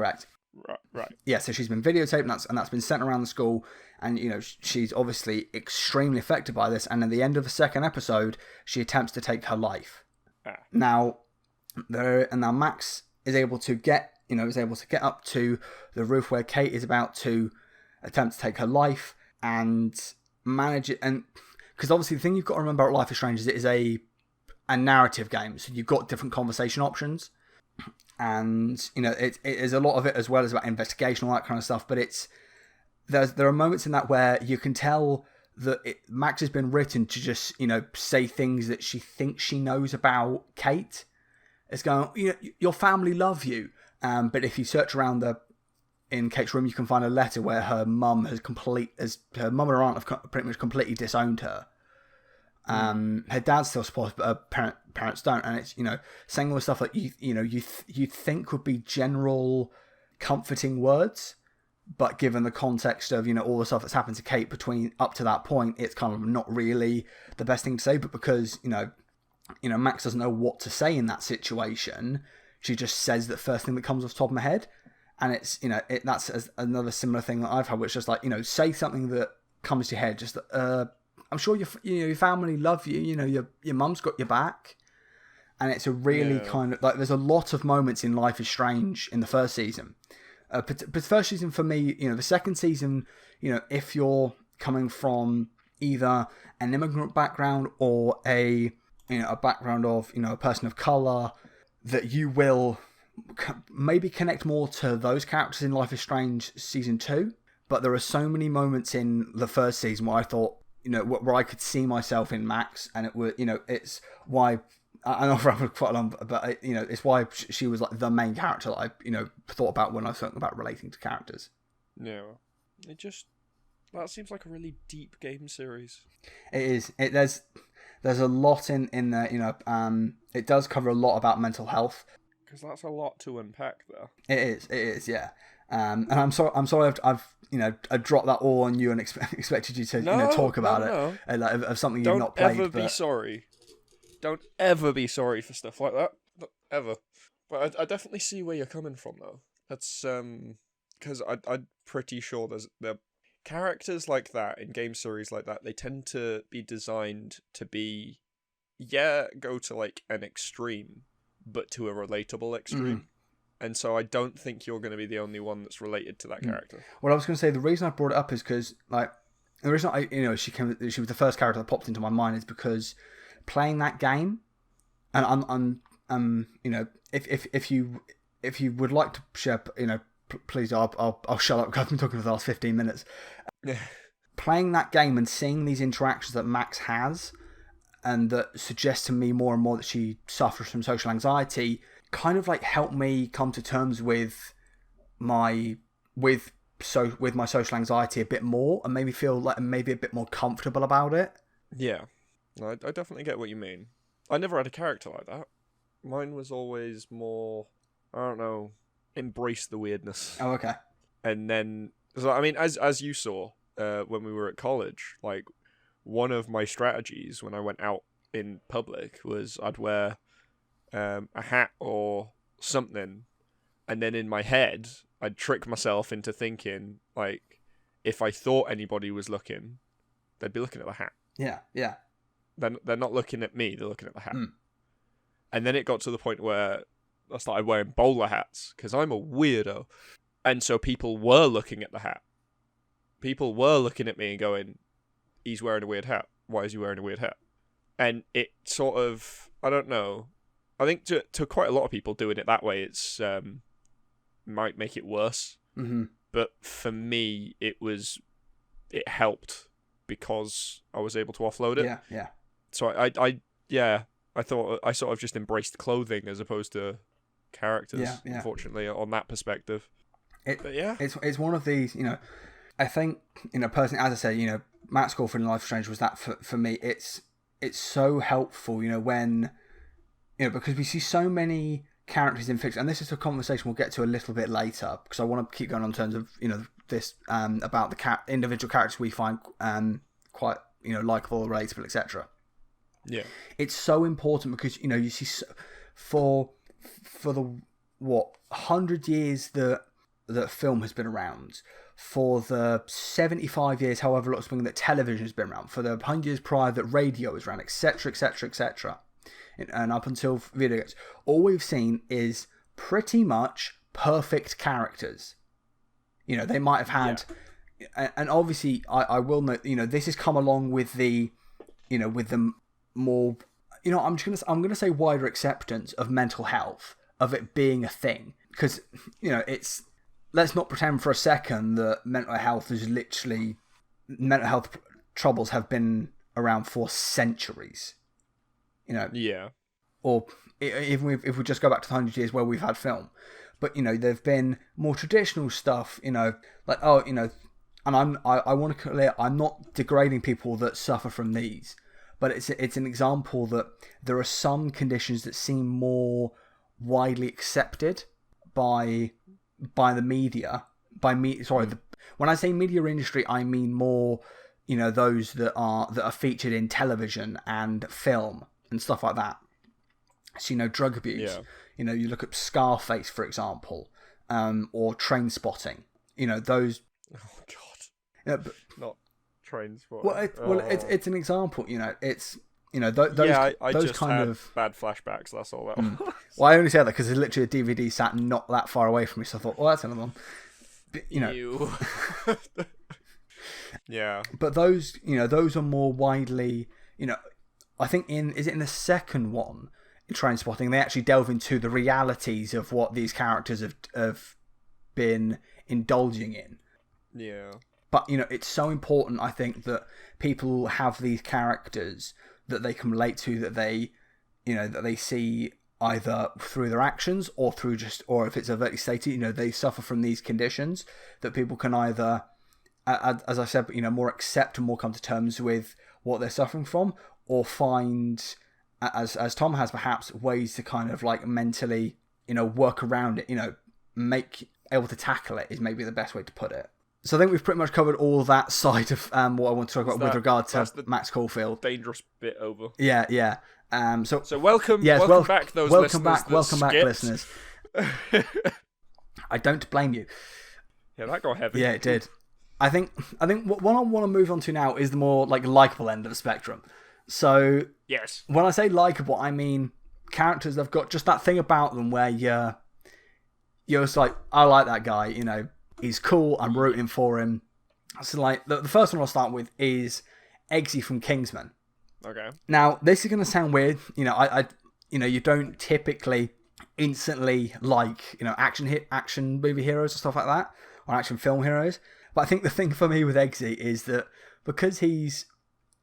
Right. Yeah, so she's been videotaped, and that's been sent around the school, and she's obviously extremely affected by this. And at the end of the second episode, she attempts to take her life. Now, Max is able to get up to the roof where Kate is about to attempt to take her life and manage it. And because obviously the thing you've got to remember about Life is Strange is it is a narrative game, so you've got different conversation options. And it is a lot of it as well as about investigation, all that kind of stuff. But there are moments in that where you can tell that Max has been written to just say things that she thinks she knows about Kate. It's going, your family love you, but if you search around in Kate's room, you can find a letter where her mum her mum and her aunt have pretty much completely disowned her. Her dad still supports, but her parents don't, and it's saying all the stuff that you think would be general comforting words, but given the context of all the stuff that's happened to Kate between up to that point, it's kind of not really the best thing to say. But because Max doesn't know what to say in that situation, she just says the first thing that comes off the top of my head, and it's that's another similar thing that I've had, which is say something that comes to your head, just I'm sure your family love you. Your mum's got your back, and it's a really kind of there's a lot of moments in Life is Strange in the first season. But the first season for me, the second season, if you're coming from either an immigrant background or a background of a person of color, that you will maybe connect more to those characters in Life is Strange season 2. But there are so many moments in the first season where I thought, where I could see myself in Max, and it was, it's why I know for quite long, but it's why she was like the main character that I, thought about when I was talking about relating to characters. Yeah, that seems like a really deep game series. It is. There's a lot in there. It does cover a lot about mental health. Because that's a lot to unpack there. It is. Yeah. And I'm sorry. I've I dropped that all on you and expected you to talk about it of something you've not played. Don't ever be sorry. Don't ever be sorry for stuff like that. Not ever. But I definitely see where you're coming from, though. That's because I'm pretty sure there characters like that in game series like that. They tend to be designed to be go to like an extreme, but to a relatable extreme. And so I don't think you're going to be the only one that's related to that character. Well, I was going to say the reason I brought it up is because the reason she was the first character that popped into my mind is because playing that game, and if you would like to share, please, I'll shut up because I've been talking for the last 15 minutes. Playing that game and seeing these interactions that Max has, and that suggest to me more and more that she suffers from social anxiety, kind of like helped me come to terms with my social anxiety a bit more, and made me feel like maybe a bit more comfortable about it. Yeah, I definitely get what you mean. I never had a character like that. Mine was always more, I don't know, embrace the weirdness. Oh, okay. And then, so I mean, as you saw when we were at college, like one of my strategies when I went out in public was I'd wear a hat or something, and then in my head I'd trick myself into thinking like if I thought anybody was looking, they'd be looking at the hat. Yeah. They're not looking at me, they're looking at the hat. And then it got to the point where I started wearing bowler hats because I'm a weirdo. And so people were looking at the hat. People were looking at me and going, he's wearing a weird hat. Why is he wearing a weird hat? And it sort of, I don't know. I think to quite a lot of people doing it that way, it's might make it worse. Mm-hmm. But for me, it helped because I was able to offload it. Yeah. So I thought I sort of just embraced clothing as opposed to characters. Yeah. Unfortunately, on that perspective. But yeah, it's one of these. I think personally, as I said, Matt Scorfield in Life is Strange was that for me. It's so helpful, when because we see so many characters in fiction, and this is a conversation we'll get to a little bit later because I want to keep going on terms of this about the individual characters we find quite likable, relatable, etc. Yeah, it's so important because you see for the 100 years that film has been around, for the 75 years, however long it's been that television has been around, for the 100 years prior that radio was around, etc., etc., etc., and up until video games, all we've seen is pretty much perfect characters. They might have had, and obviously I will note, this has come along with the, with the more, I'm gonna say wider acceptance of mental health, of it being a thing, because it's. Let's not pretend for a second that mental health troubles have been around for centuries. Yeah. Or even if we just go back to the 100 years where we've had film. But, there've been more traditional stuff, and I want to clear, I'm not degrading people that suffer from these, but it's an example that there are some conditions that seem more widely accepted by the media, when I say media industry, I mean more, those that are featured in television and film and stuff like that. So, drug abuse. Yeah. You look at Scarface, for example, or Train Spotting. Those. Oh God. But, not Train Spotting. It's an example. It's. I those just kind had of bad flashbacks. That's all that was. Well, I only say that because there's literally a DVD sat not that far away from me, so I thought, well, that's another one. But, Ew. Yeah. But those, those are more widely, I think in the second one, in Train Spotting, they actually delve into the realities of what these characters have been indulging in. Yeah. But, it's so important, I think, that people have these characters that they can relate to, that they see either through their actions or through or if it's overtly stated, they suffer from these conditions, that people can either, as I said, more accept and more come to terms with what they're suffering from, or find, as Tom has perhaps, ways to kind of mentally, work around it, make able to tackle it is maybe the best way to put it. So I think we've pretty much covered all that side of what I want to talk about with regard to Max Caulfield. Dangerous bit over. Yeah. So welcome back, those welcome listeners. Welcome back, listeners. I don't blame you. Yeah, that got heavy. Yeah, it did. I think what I want to move on to now is the more likable end of the spectrum. So yes, when I say likable, I mean characters that've got just that thing about them where you're just like, I like that guy. He's cool. I'm rooting for him. So the first one I'll start with is Eggsy from Kingsman. Okay. Now this is going to sound weird. You don't typically instantly like action movie heroes or stuff like that, or action film heroes. But I think the thing for me with Eggsy is that because he's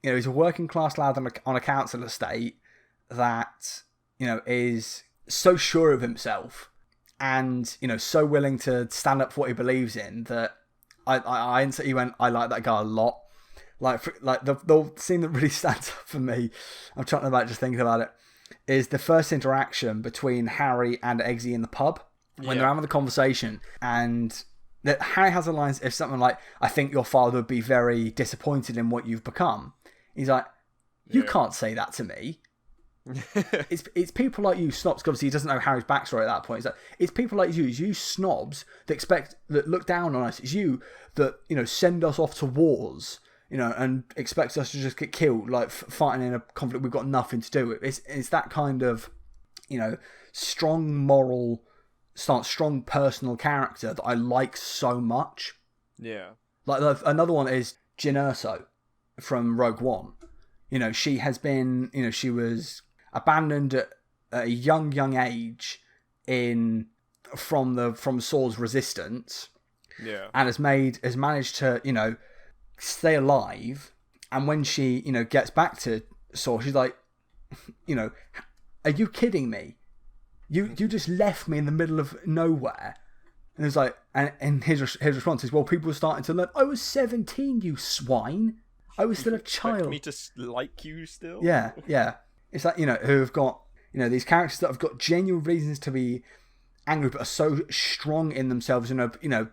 a working class lad on a council estate that is so sure of himself and so willing to stand up for what he believes in, that I instantly went, I like that guy a lot. The scene that really stands up for me, I'm trying about just thinking about it, is the first interaction between Harry and Eggsy in the pub when they're having the conversation, and that Harry has a line of something like, I think your father would be very disappointed in what you've become. He's like, you can't say that to me. It's people like you snobs, because obviously he doesn't know Harry's backstory at that point. It's people like you snobs that look down on us. It's you that send us off to wars, and expect us to just get killed, fighting in a conflict we've got nothing to do with. It's that kind of strong moral, strong personal character that I like so much. Yeah. Like another one is Jyn Erso from Rogue One. She has been, she was abandoned at a young age from Saul's resistance. Yeah. And has managed to, stay alive. And when she, gets back to Saul, she's like, are you kidding me? You just left me in the middle of nowhere. And it's like, and his response is, well, people were starting to learn. I was 17, you swine. I was still a child. Me to like you still? Yeah. It's like, who have got, these characters that have got genuine reasons to be angry, but are so strong in themselves and are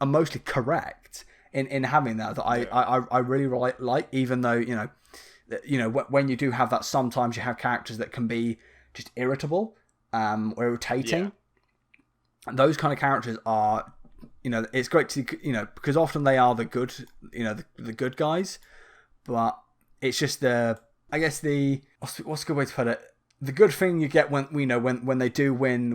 mostly correct in having that I really like, even though, when you do have that, sometimes you have characters that can be just irritable, or irritating. Yeah. And those kind of characters are, it's great to, because often they are the good, the good guys, but it's just what's a good way to put it? The good thing you get when they do win,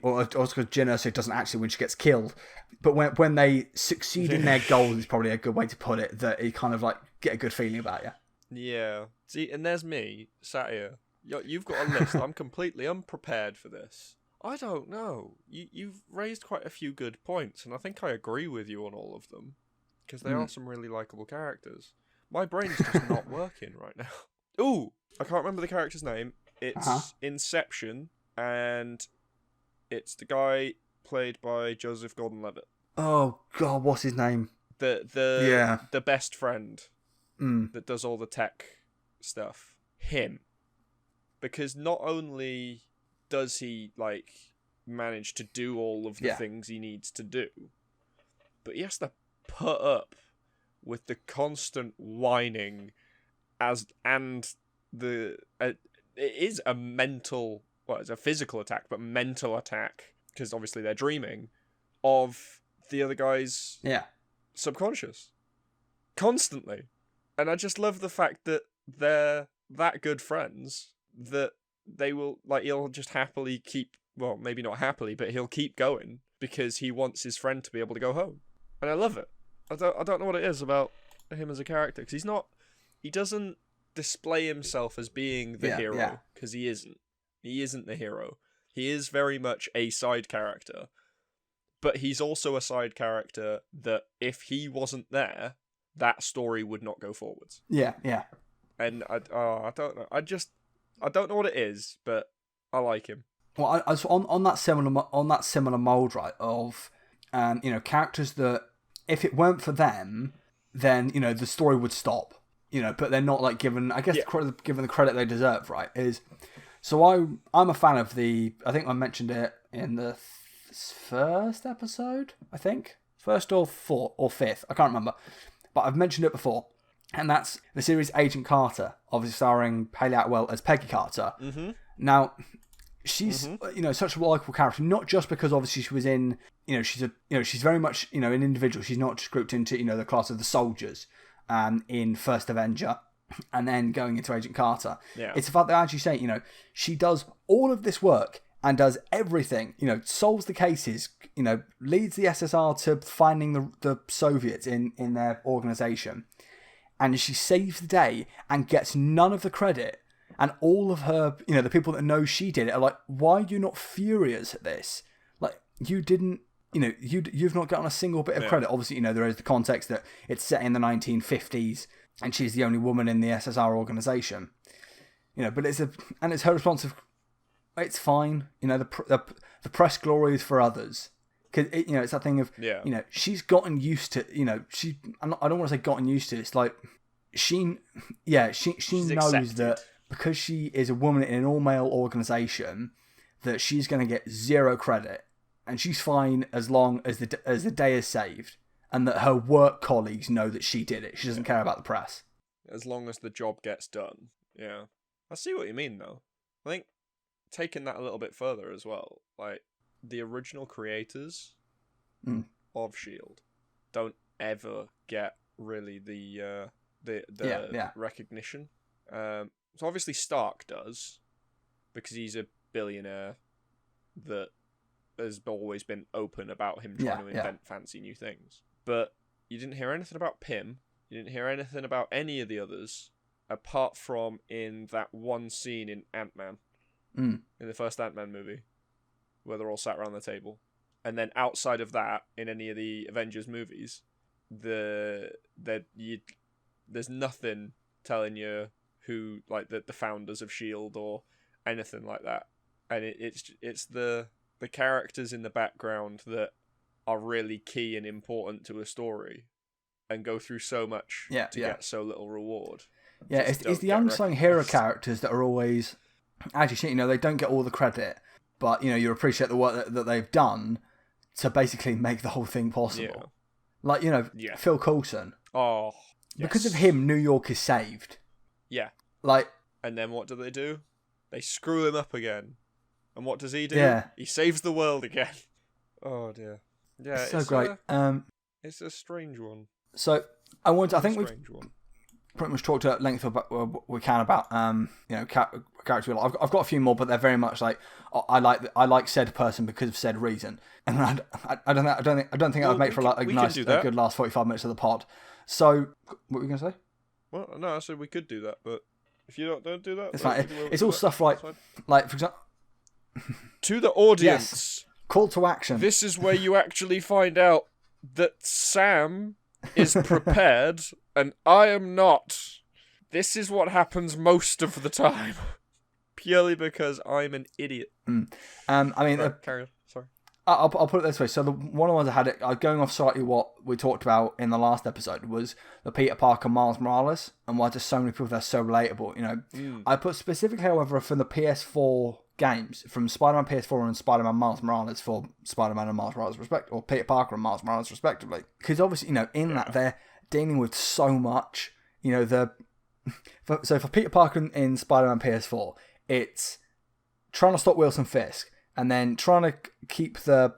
or because Jyn Erso doesn't actually win, she gets killed, but when they succeed in their goals is probably a good way to put it, that you kind of like get a good feeling about you. Yeah. See, and there's me sat here. You've got a list. I'm completely unprepared for this. I don't know. You've raised quite a few good points, and I think I agree with you on all of them, because they are some really likable characters. My brain's just not working right now. Ooh, I can't remember the character's name. It's Inception, and it's the guy played by Joseph Gordon-Levitt. Oh God, what's his name? The best friend that does all the tech stuff. Him, because not only does he manage to do all of the things he needs to do, but he has to put up with the constant whining it is a mental, it's a physical attack, but mental attack, because obviously they're dreaming of the other guy's subconscious constantly. And I just love the fact that they're that good friends that they will, he'll just happily keep, well, maybe not happily, but he'll keep going because he wants his friend to be able to go home. And I love it. I don't know what it is about him as a character, because he doesn't display himself as being the hero, because he isn't the hero. He is very much a side character, but he's also a side character that if he wasn't there, that story would not go forwards. Yeah. And I don't know. I don't know what it is, but I like him. Well, I on that similar mold, right, of characters that if it weren't for them, then the story would stop. But they're not given, I guess, given the credit they deserve, right? So I'm a fan of I think I mentioned it in the first episode, I think. First or fourth or fifth, I can't remember. But I've mentioned it before. And that's the series Agent Carter, obviously starring Haley Atwell as Peggy Carter. Mm-hmm. Now, she's such a likeable character, not just because obviously she was in, she's very much, an individual. She's not just grouped into, the class of the soldiers in First Avenger and then going into Agent Carter. Yeah. It's the fact that, as you say, she does all of this work and does everything, solves the cases, leads the SSR to finding the Soviets in their organization. And she saves the day and gets none of the credit. And all of her, the people that know she did it are like, why are you not furious at this? You didn't, you've not gotten a single bit of credit. Obviously, there is the context that it's set in the 1950s and she's the only woman in the SSR organization. But it's her response of, it's fine. The press glory is for others. Because it's that thing of she's gotten used to I don't want to say gotten used to it. It's like she knows accepted. that because she is a woman in an all male organization that she's going to get zero credit, and she's fine as long as the day is saved, and that her work colleagues know that she did it. She doesn't care about the press as long as the job gets done. Yeah, I see what you mean though. I think taking that a little bit further as well, the original creators of S.H.I.E.L.D. don't ever get really the recognition. So obviously Stark does, because he's a billionaire that has always been open about him trying to invent fancy new things. But you didn't hear anything about Pym. You didn't hear anything about any of the others, apart from in that one scene in Ant-Man, in the first Ant-Man movie, where they're all sat around the table. And then outside of that, in any of the Avengers movies, there's nothing telling you who, like, the founders of S.H.I.E.L.D. or anything like that. And it's the characters in the background that are really key and important to a story and go through so much to get so little reward. Yeah, it's the unsung hero characters that are always... Actually, they don't get all the credit, but, you appreciate the work that they've done to basically make the whole thing possible. Yeah. Like, Phil Coulson. Oh, yes. Because of him, New York is saved. Yeah. Like... And then what do? They screw him up again. And what does he do? Yeah. He saves the world again. Oh, dear. Yeah, it's so great. It's a strange one. So, I think we've pretty much talked at length about we can about character. I've got a few more, but they're very much like I like said person because of said reason, and I don't think I'd make for a good last 45 minutes of the pod. So, what were you gonna say? Well, no, I said we could do that, but if you don't do that, it's fine. It's all stuff like for example, to the audience. Yes. Call to action. This is where you actually find out that Sam is prepared and I am not. This is what happens most of the time. Purely because I'm an idiot. I mean... carry on. Sorry. I'll put it this way. So one of the ones I had, going off slightly what we talked about in the last episode, was the Peter Parker Miles Morales, and why just so many people that are so relatable. I put specifically, however, from the PS4 games, from Spider-Man PS4 and Spider-Man Miles Morales for Spider-Man and Miles Morales or Peter Parker and Miles Morales respectively. Because obviously, in that they're dealing with so much. So for Peter Parker in Spider-Man PS4, it's trying to stop Wilson Fisk, and then trying to keep the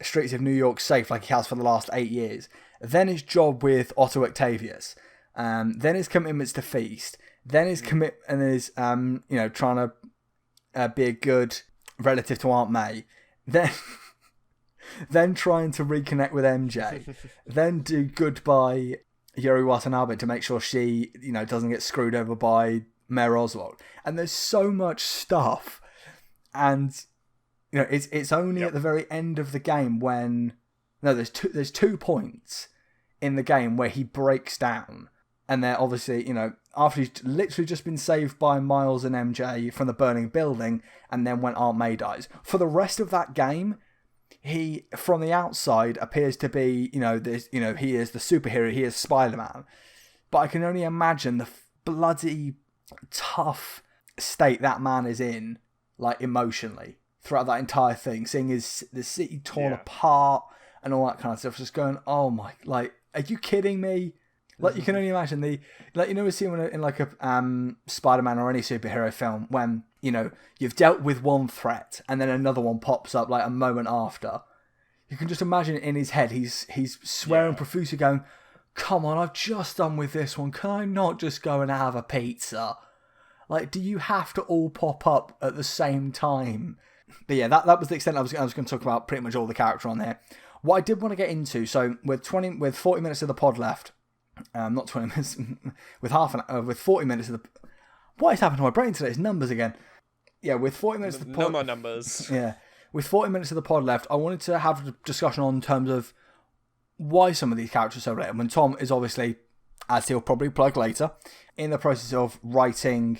streets of New York safe like he has for the last 8 years. Then his job with Otto Octavius. Then his commitments to Feast. Then his trying to be a good relative to Aunt May. Then trying to reconnect with MJ. Then do goodbye Yuri Watanabe to make sure she, doesn't get screwed over by Mayor Oswald. And there's so much stuff. And, it's only at the very end of the game when... No, there's 2 points in the game where he breaks down. And they're obviously, after he's literally just been saved by Miles and MJ from the burning building, and then when Aunt May dies. For the rest of that game, he, from the outside, appears to be, he is the superhero, he is Spider-Man. But I can only imagine the bloody tough state that man is in, like, emotionally, throughout that entire thing. Seeing the city torn apart and all that kind of stuff. Just going, oh my, like, are you kidding me? Like, you can only imagine we see in like a Spider-Man or any superhero film when, you've dealt with one threat and then another one pops up like a moment after. You can just imagine in his head, he's swearing profusely going, come on, I've just done with this one. Can I not just go and have a pizza? Like, do you have to all pop up at the same time? But yeah, that was the extent I was going to talk about pretty much all the character on here. What I did want to get into, so with 40 minutes of the pod left, not 20 minutes, with 40 minutes of the... What has happened to my brain today? It's numbers again. Yeah, with 40 minutes of the pod... No more numbers. Yeah. With 40 minutes of the pod left, I wanted to have a discussion on terms of why some of these characters are so relatable. And Tom is obviously, as he'll probably plug later, in the process of writing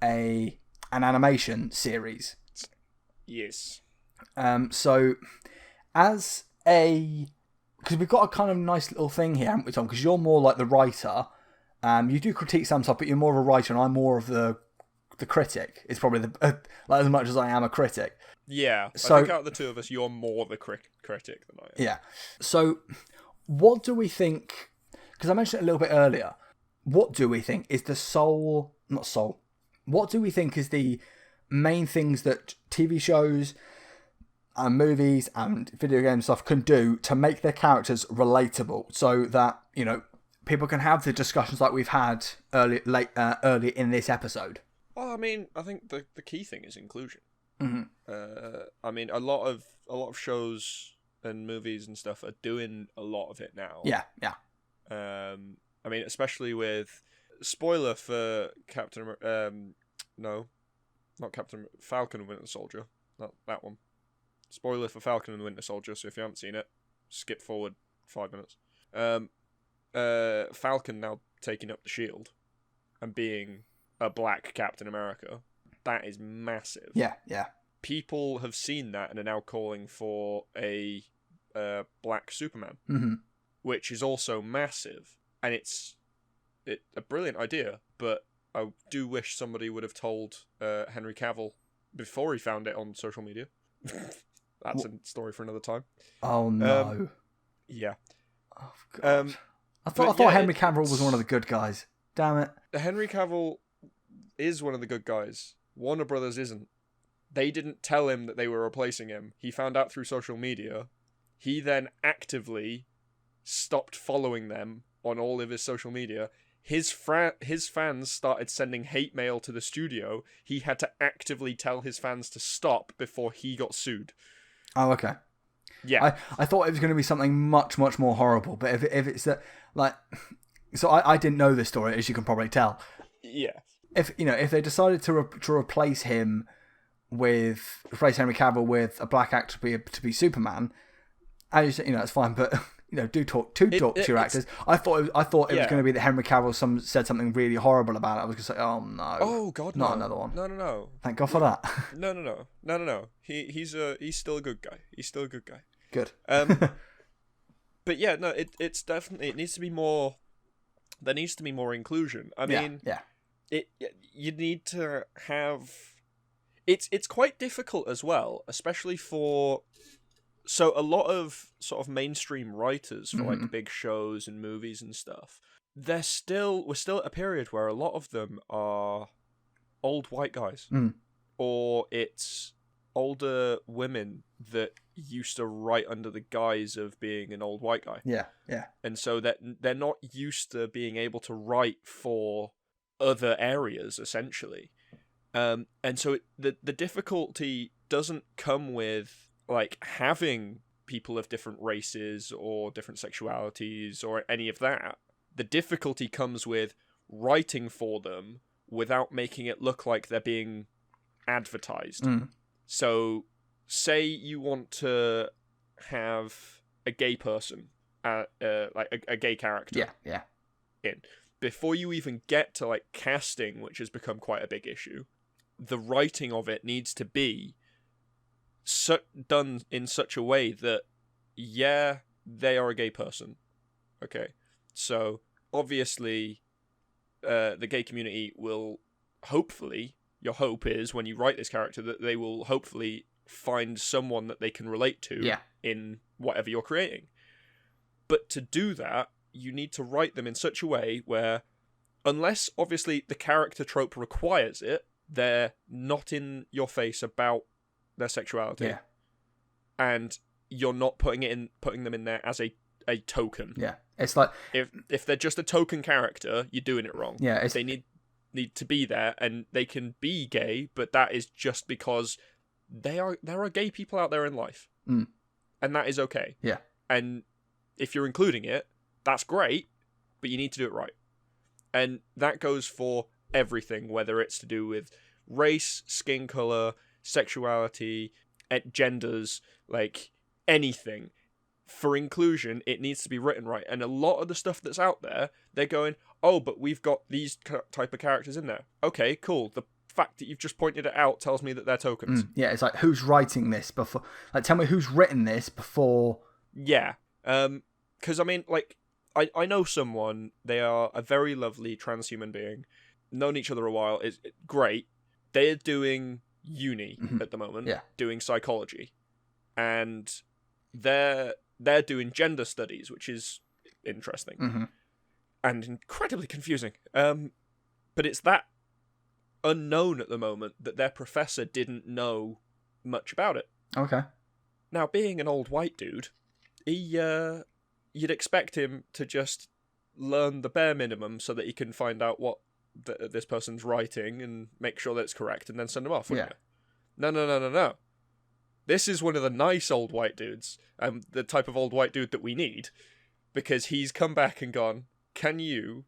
an animation series. Yes. So, as a... Because we've got a kind of nice little thing here, haven't we, Tom? Because you're more like the writer. You do critique some stuff, but you're more of a writer, and I'm more of the critic. It's probably like as much as I am a critic. Yeah. So, I think out of the two of us, you're more the critic than I am. Yeah. So, what do we think? Because I mentioned it a little bit earlier. What do we think is the soul? Not soul. What do we think is the main things that TV shows and movies and video game stuff can do to make their characters relatable, so that people can have the discussions like we've had early in this episode? Well, I mean, I think the key thing is inclusion. I mean, a lot of shows and movies and stuff are doing a lot of it now. Yeah. I mean, especially with spoiler for no, not Captain Falcon and Winter Soldier, not that one. Spoiler for Falcon and Winter Soldier. So if you haven't seen it, skip forward 5 minutes. Falcon now taking up the shield and being a black Captain America. That is massive. Yeah. People have seen that and are now calling for a black Superman, which is also massive. And it's a brilliant idea, but I do wish somebody would have told Henry Cavill before he found it on social media. That's a story for another time. Oh no. Yeah. Oh god. I thought Henry Cavill was one of the good guys. Damn it. Henry Cavill is one of the good guys. Warner Brothers isn't. They didn't tell him that they were replacing him. He found out through social media. He then actively stopped following them on all of his social media. His fans started sending hate mail to the studio. He had to actively tell his fans to stop before he got sued. Oh, okay. Yeah. I thought it was going to be something much, much more horrible. But if it's that, like, so I didn't know this story, as you can probably tell. Yeah. If they decided to replace Henry Cavill with a black actor to be Superman, as you say, it's fine. But do talk to your actors. I thought it was going to be that Henry Cavill said something really horrible about it. I was going to say, oh no, oh god, not another one. No. Thank God for that. No. He's still a good guy. He's still a good guy. Good. But yeah, no, it's definitely, it needs to be more. There needs to be more inclusion. I mean, yeah. You need to have. It's quite difficult as well, especially for. So a lot of sort of mainstream writers for like big shows and movies and stuff, we're still at a period where a lot of them are old white guys, or it's older women that used to write under the guise of being an old white guy. Yeah. And so that they're not used to being able to write for other areas, essentially. And so the difficulty doesn't come with like having people of different races or different sexualities or any of that. The difficulty comes with writing for them without making it look like they're being advertised. So say you want to have a gay person, like a gay character. Yeah. In. Before you even get to like casting, which has become quite a big issue, the writing of it needs to be done in such a way that, yeah, they are a gay person. Okay. So, obviously, the gay community will hopefully, your hope is when you write this character that they will hopefully find someone that they can relate to in whatever you're creating. But to do that, you need to write them in such a way where, unless obviously the character trope requires it, they're not in your face about their sexuality. Yeah. And you're not putting them in there as a token. Yeah. It's like if they're just a token character, you're doing it wrong. Yeah. They need to be there, and they can be gay, but that is just because there are gay people out there in life. And that is okay. Yeah. And if you're including it, that's great, but you need to do it right. And that goes for everything, whether it's to do with race, skin color, sexuality, genders, like anything. For inclusion, it needs to be written right. And a lot of the stuff that's out there, they're going, oh, but we've got these type of characters in there. Okay, cool. The fact that you've just pointed it out tells me that they're tokens. Yeah, it's like, who's writing this before? Like, tell me who's written this before. Yeah. Because, I mean, like, I know someone, they are a very lovely transhuman being, known each other a while, is great. They're doing uni at the moment, doing psychology. And they're doing gender studies, which is interesting. And incredibly confusing. But it's that unknown at the moment that their professor didn't know much about it. Okay. Now, being an old white dude, you'd expect him to just learn the bare minimum so that he can find out what this person's writing and make sure that it's correct and then send them off, wouldn't you? No, no, no, no, no. This is one of the nice old white dudes, the type of old white dude that we need, because he's come back and gone, can you,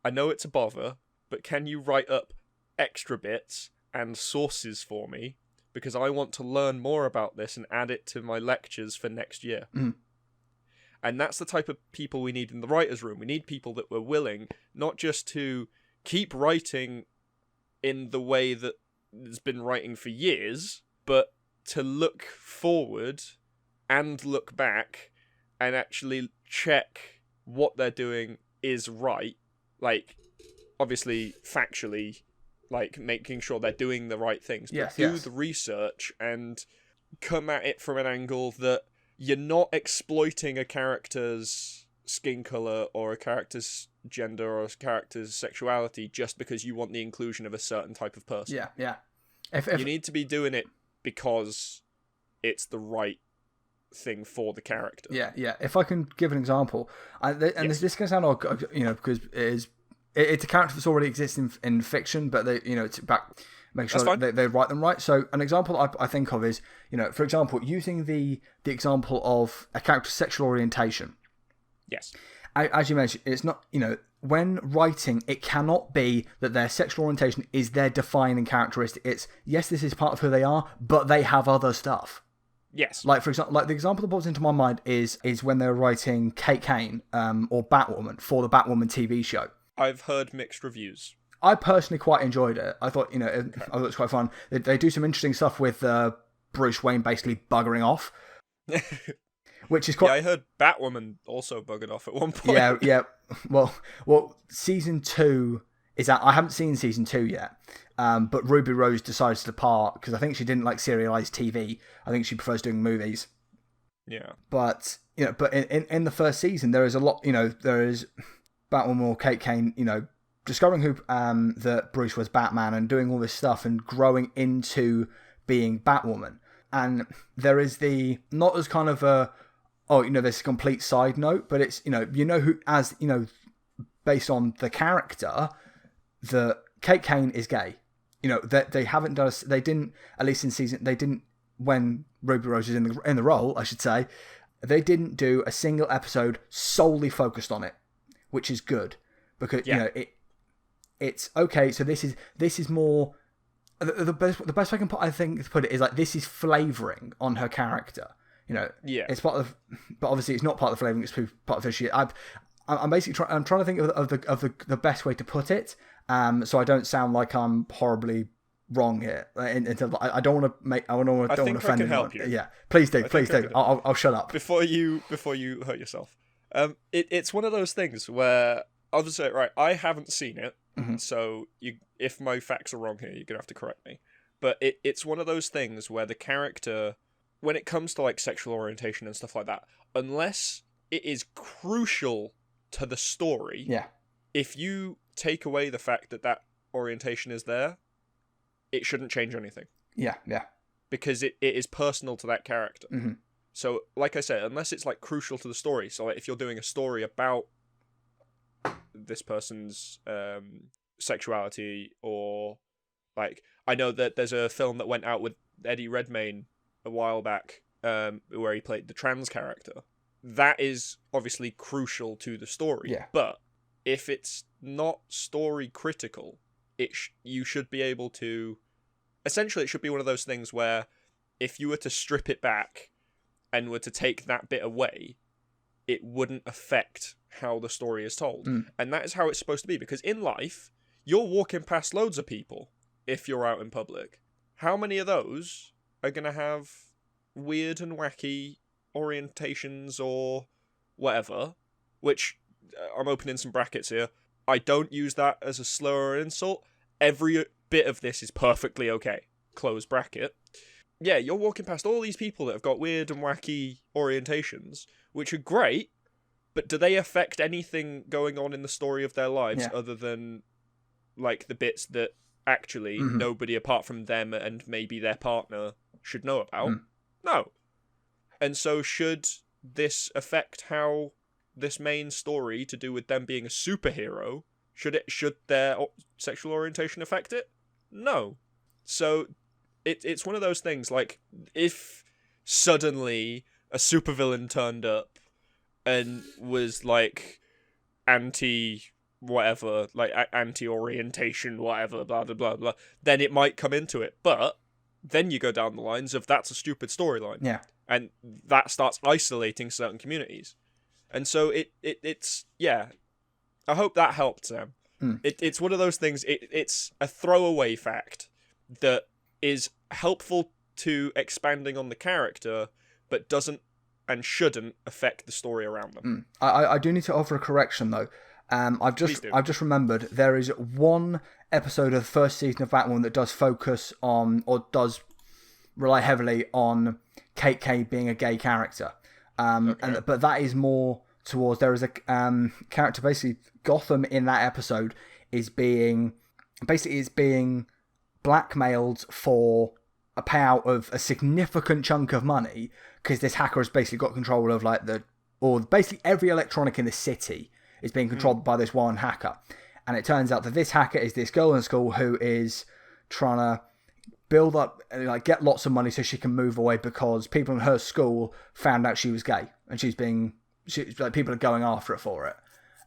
I know it's a bother, but can you write up extra bits and sources for me? Because I want to learn more about this and add it to my lectures for next year. Mm. And that's the type of people we need in the writer's room. We need people that were willing not just to keep writing in the way that has been writing for years, but to look forward and look back and actually check what they're doing is right. Like, obviously, factually, like, making sure they're doing the right things. But do the research and come at it from an angle that you're not exploiting a character's skin color or a character's gender or a character's sexuality just because you want the inclusion of a certain type of person. Yeah, yeah. If you need to be doing it because it's the right thing for the character. Yeah, yeah. If I can give an example, this can sound odd, because it's a character that's already exists in fiction, but they, it's back. Make sure they write them right. So an example I think of is, for example, using the example of a character's sexual orientation. Yes. As you mentioned, it's not, when writing, it cannot be that their sexual orientation is their defining characteristic. It's, yes, this is part of who they are, but they have other stuff. Yes. Like, for example, the example that pops into my mind is when they're writing Kate Kane or Batwoman for the Batwoman TV show. I've heard mixed reviews. I personally quite enjoyed it. I thought, I thought it was quite fun. They do some interesting stuff with Bruce Wayne basically buggering off. Which is quite... Yeah, I heard Batwoman also buggered off at one point. Yeah. Well, season 2 is out. I haven't seen season 2 yet. But Ruby Rose decides to depart because I think she didn't like serialized TV. I think she prefers doing movies. Yeah. But in the first season, there is a lot. There is Batwoman or Kate Kane. Discovering who that Bruce was Batman and doing all this stuff and growing into being Batwoman. And there is the not as kind of a this complete side note, but it's who as based on the character that Kate Kane is gay. That they haven't done. They didn't, at least in season. They didn't when Ruby Rose is in the role. I should say, they didn't do a single episode solely focused on it, which is good because it's okay. So this is more the best way I can put it is like this is flavoring on her character. It's part of, but obviously it's not part of the flavoring. It's part of who she. I'm basically I'm trying to think of the best way to put it. So I don't sound like I'm horribly wrong here. I don't want to make. I don't want to offend anyone. Help you. Yeah, please do. I'll shut up before you hurt yourself. It's one of those things where obviously, right, I haven't seen it, so if my facts are wrong here, you're gonna have to correct me. But it's one of those things where the character, when it comes to like sexual orientation and stuff like that, unless it is crucial to the story, if you take away the fact that orientation is there, it shouldn't change anything. Yeah. Because it is personal to that character. Mm-hmm. So, like I said, unless it's like crucial to the story, so like if you're doing a story about this person's sexuality, or like I know that there's a film that went out with Eddie Redmayne a while back, where he played the trans character. That is obviously crucial to the story. Yeah. But if it's not story critical, you should be able to. Essentially, it should be one of those things where if you were to strip it back and were to take that bit away, it wouldn't affect how the story is told. And that is how it's supposed to be, because in life, you're walking past loads of people if you're out in public. How many of those are going to have weird and wacky orientations or whatever, which I'm opening some brackets here. I don't use that as a slur or insult. Every bit of this is perfectly okay. Close bracket. Yeah, you're walking past all these people that have got weird and wacky orientations, which are great, but do they affect anything going on in the story of their lives other than like the bits that actually nobody apart from them and maybe their partner should know about? No. And so should this affect how this main story to do with them being a superhero, should their sexual orientation affect it? No. So it's one of those things, like, if suddenly a supervillain turned up and was, like, anti whatever, like, anti-orientation, whatever, blah, blah, blah, blah, then it might come into it. But then you go down the lines of that's a stupid storyline. Yeah. And that starts isolating certain communities. And so it's, yeah. I hope that helped, Sam. It's one of those things, it's a throwaway fact that is helpful to expanding on the character, but doesn't and shouldn't affect the story around them. I do need to offer a correction, though. I've just remembered there is one episode of the first season of Batwoman that does focus on, or does rely heavily on, Kate Kane being a gay character. But that is more towards, there is a character, basically Gotham in that episode is being blackmailed for a payout of a significant chunk of money, because this hacker has basically got control of basically every electronic in the city is being controlled by this one hacker. And it turns out that this hacker is this girl in school who is trying to build up, like, get lots of money so she can move away, because people in her school found out she was gay, and people are going after it for it.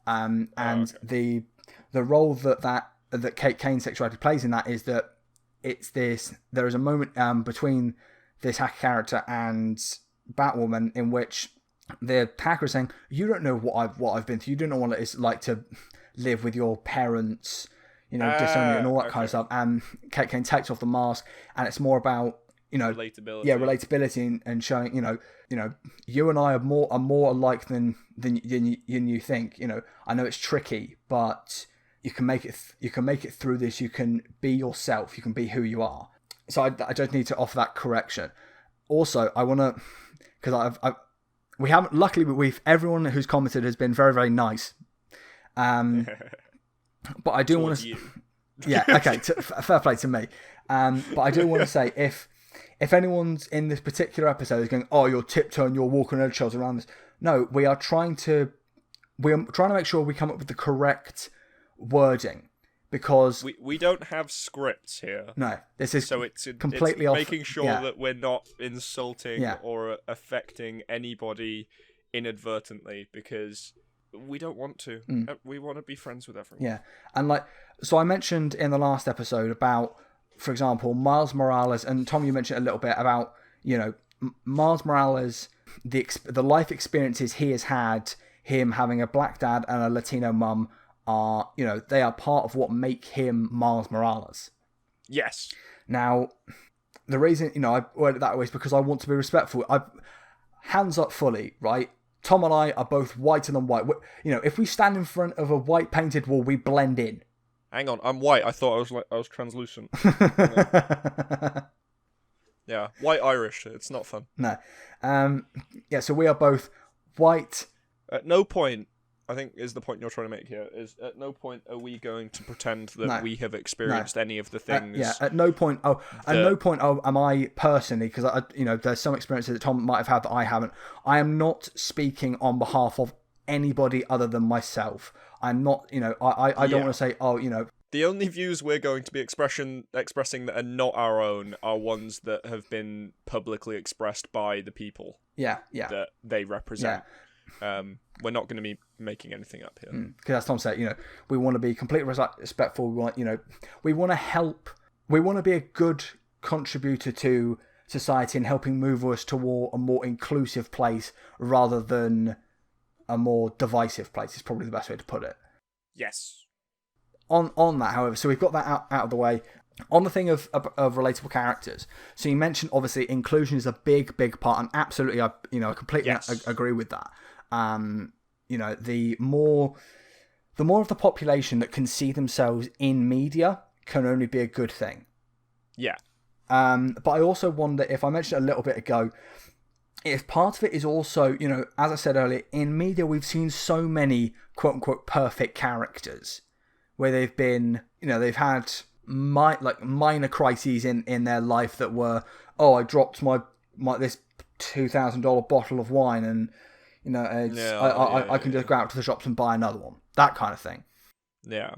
The role that Kate Kane's sexuality plays in that is that there is a moment between this hacker character and Batwoman in which the hacker is saying, "You don't know what I've been through. You don't know what it's like to live with your parents, disowning you and all that kind of stuff." And Kate Kane takes off the mask, and it's more about, relatability. Yeah, relatability and showing, you and I are more alike than you think. I know it's tricky, but you can make it through this. You can be yourself. You can be who you are. So I just need to offer that correction. Also, I want to, because we haven't, luckily everyone who's commented has been very, very nice. But I do want to, yeah, okay, fair play to me. But I do want to say, if anyone's in this particular episode is going, "Oh, you're tiptoeing, you're walking on eggshells around this," no, we are trying to make sure we come up with the correct wording, because we don't have scripts here. No, this is it's completely off. Making sure that we're not insulting or affecting anybody inadvertently, because we don't want to. We want to be friends with everyone. Yeah, and so I mentioned in the last episode about, for example, Miles Morales, and Tom, you mentioned a little bit about, Miles Morales, the life experiences he has had, him having a black dad and a Latino mum, are, they are part of what make him Miles Morales. Yes. Now, the reason, I word it that way is because I want to be respectful. Hands up fully, right? Tom and I are both whiter than white. If we stand in front of a white painted wall, we blend in. Hang on, I'm white. I thought I was translucent. Yeah, white Irish. It's not fun. No. So we are both white. At no point, I think is the point you're trying to make here, is at no point are we going to pretend that we have experienced any of the things. At no point. Am I personally, because there's some experiences that Tom might have had that I haven't. I am not speaking on behalf of anybody other than myself. I'm not, I don't want to say, the only views we're going to be expressing that are not our own are ones that have been publicly expressed by the people. Yeah. That they represent. Yeah. We're not going to be making anything up here. Because as Tom said, we want to be completely respectful. We want to help. We want to be a good contributor to society and helping move us toward a more inclusive place rather than a more divisive place. Is probably the best way to put it. Yes. On that, however, so we've got that out of the way. On the thing of relatable characters, so you mentioned obviously inclusion is a big part, and absolutely, I completely agree with that. The more of the population that can see themselves in media can only be a good thing. Yeah. But I also wonder, if I mentioned a little bit ago, if part of it is also, as I said earlier, in media we've seen so many quote unquote perfect characters where they've been, they've had minor crises in their life that were, I dropped my this $2,000 bottle of wine and I can just go out to the shops and buy another one. That kind of thing. Yeah.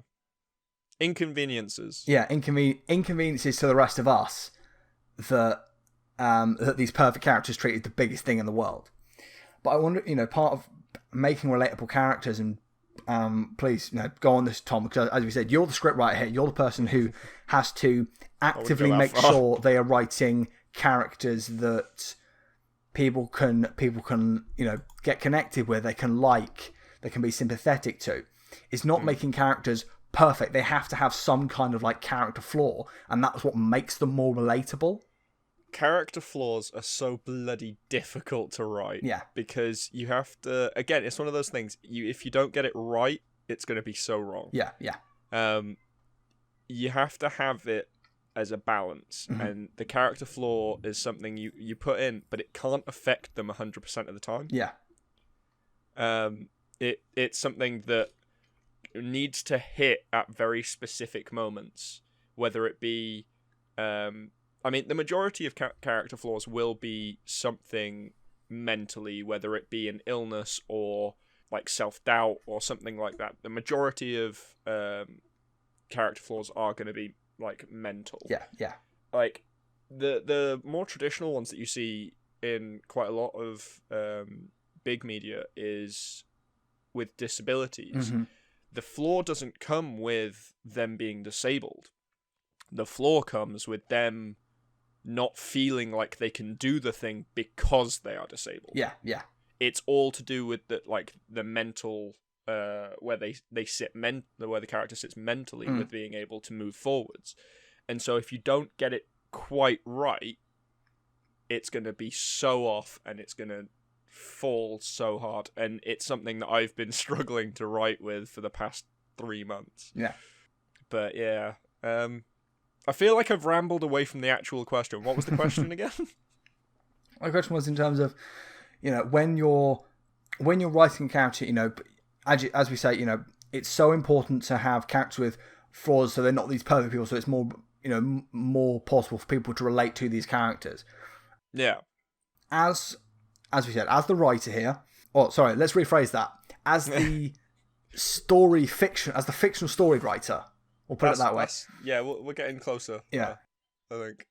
Inconveniences. Yeah, inconveniences to the rest of us. that these perfect characters treated the biggest thing in the world. But I wonder, part of making relatable characters, and please, go on this, Tom, because as we said, you're the script writer here. You're the person who has to actively make sure they are writing characters that people can get connected with, they can like, they can be sympathetic to. It's not making characters perfect. They have to have some kind of character flaw, and that's what makes them more relatable. Character flaws are so bloody difficult to write. Yeah. Because you have to, again, it's one of those things, if you don't get it right, it's going to be so wrong. Yeah. You have to have it as a balance, and the character flaw is something you put in, but it can't affect them 100% of the time. Yeah. It's something that needs to hit at very specific moments, whether it be the majority of character flaws will be something mentally, whether it be an illness or self-doubt or something like that. The majority of character flaws are going to be mental. Yeah. The more traditional ones that you see in quite a lot of big media is with disabilities. The flaw doesn't come with them being disabled. The flaw comes with them not feeling like they can do the thing because they are disabled. Yeah. It's all to do with the mental, where they sit where the character sits mentally with being able to move forwards. And so if you don't get it quite right, it's going to be so off, and it's going to fall so hard. And it's something that I've been struggling to write with for the past 3 months. Yeah. But yeah, I feel like I've rambled away from the actual question. What was the question again? My question was in terms of, when you're writing a character, as we say, it's so important to have characters with flaws, so they're not these perfect people. So it's more, more possible for people to relate to these characters. Yeah. As we said, as the writer here, let's rephrase that. As the as the fictional story writer, we'll put it that way. Yeah, we're getting closer. Yeah. I think.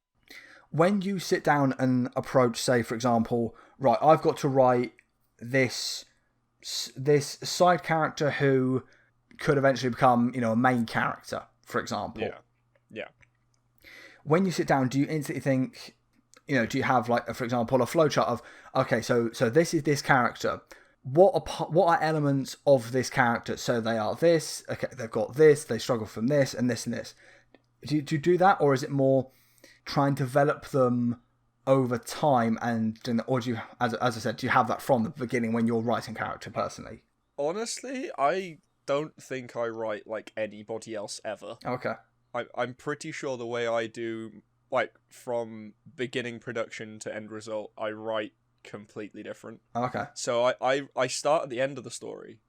When you sit down and approach, say, for example, right, I've got to write this side character who could eventually become, a main character, for example. Yeah. When you sit down, do you instantly think, do you have, for example, a flowchart of, okay, so this is this character. What are elements of this character? So they are this, okay, they've got this, they struggle from this, and this and this. Do you do that, or is it more try and develop them over time, or do you, as I said, do you have that from the beginning when you're writing character personally? Honestly, I don't think I write like anybody else ever. Okay. I'm pretty sure the way I do, from beginning production to end result, I write completely different. Okay. So I start at the end of the story,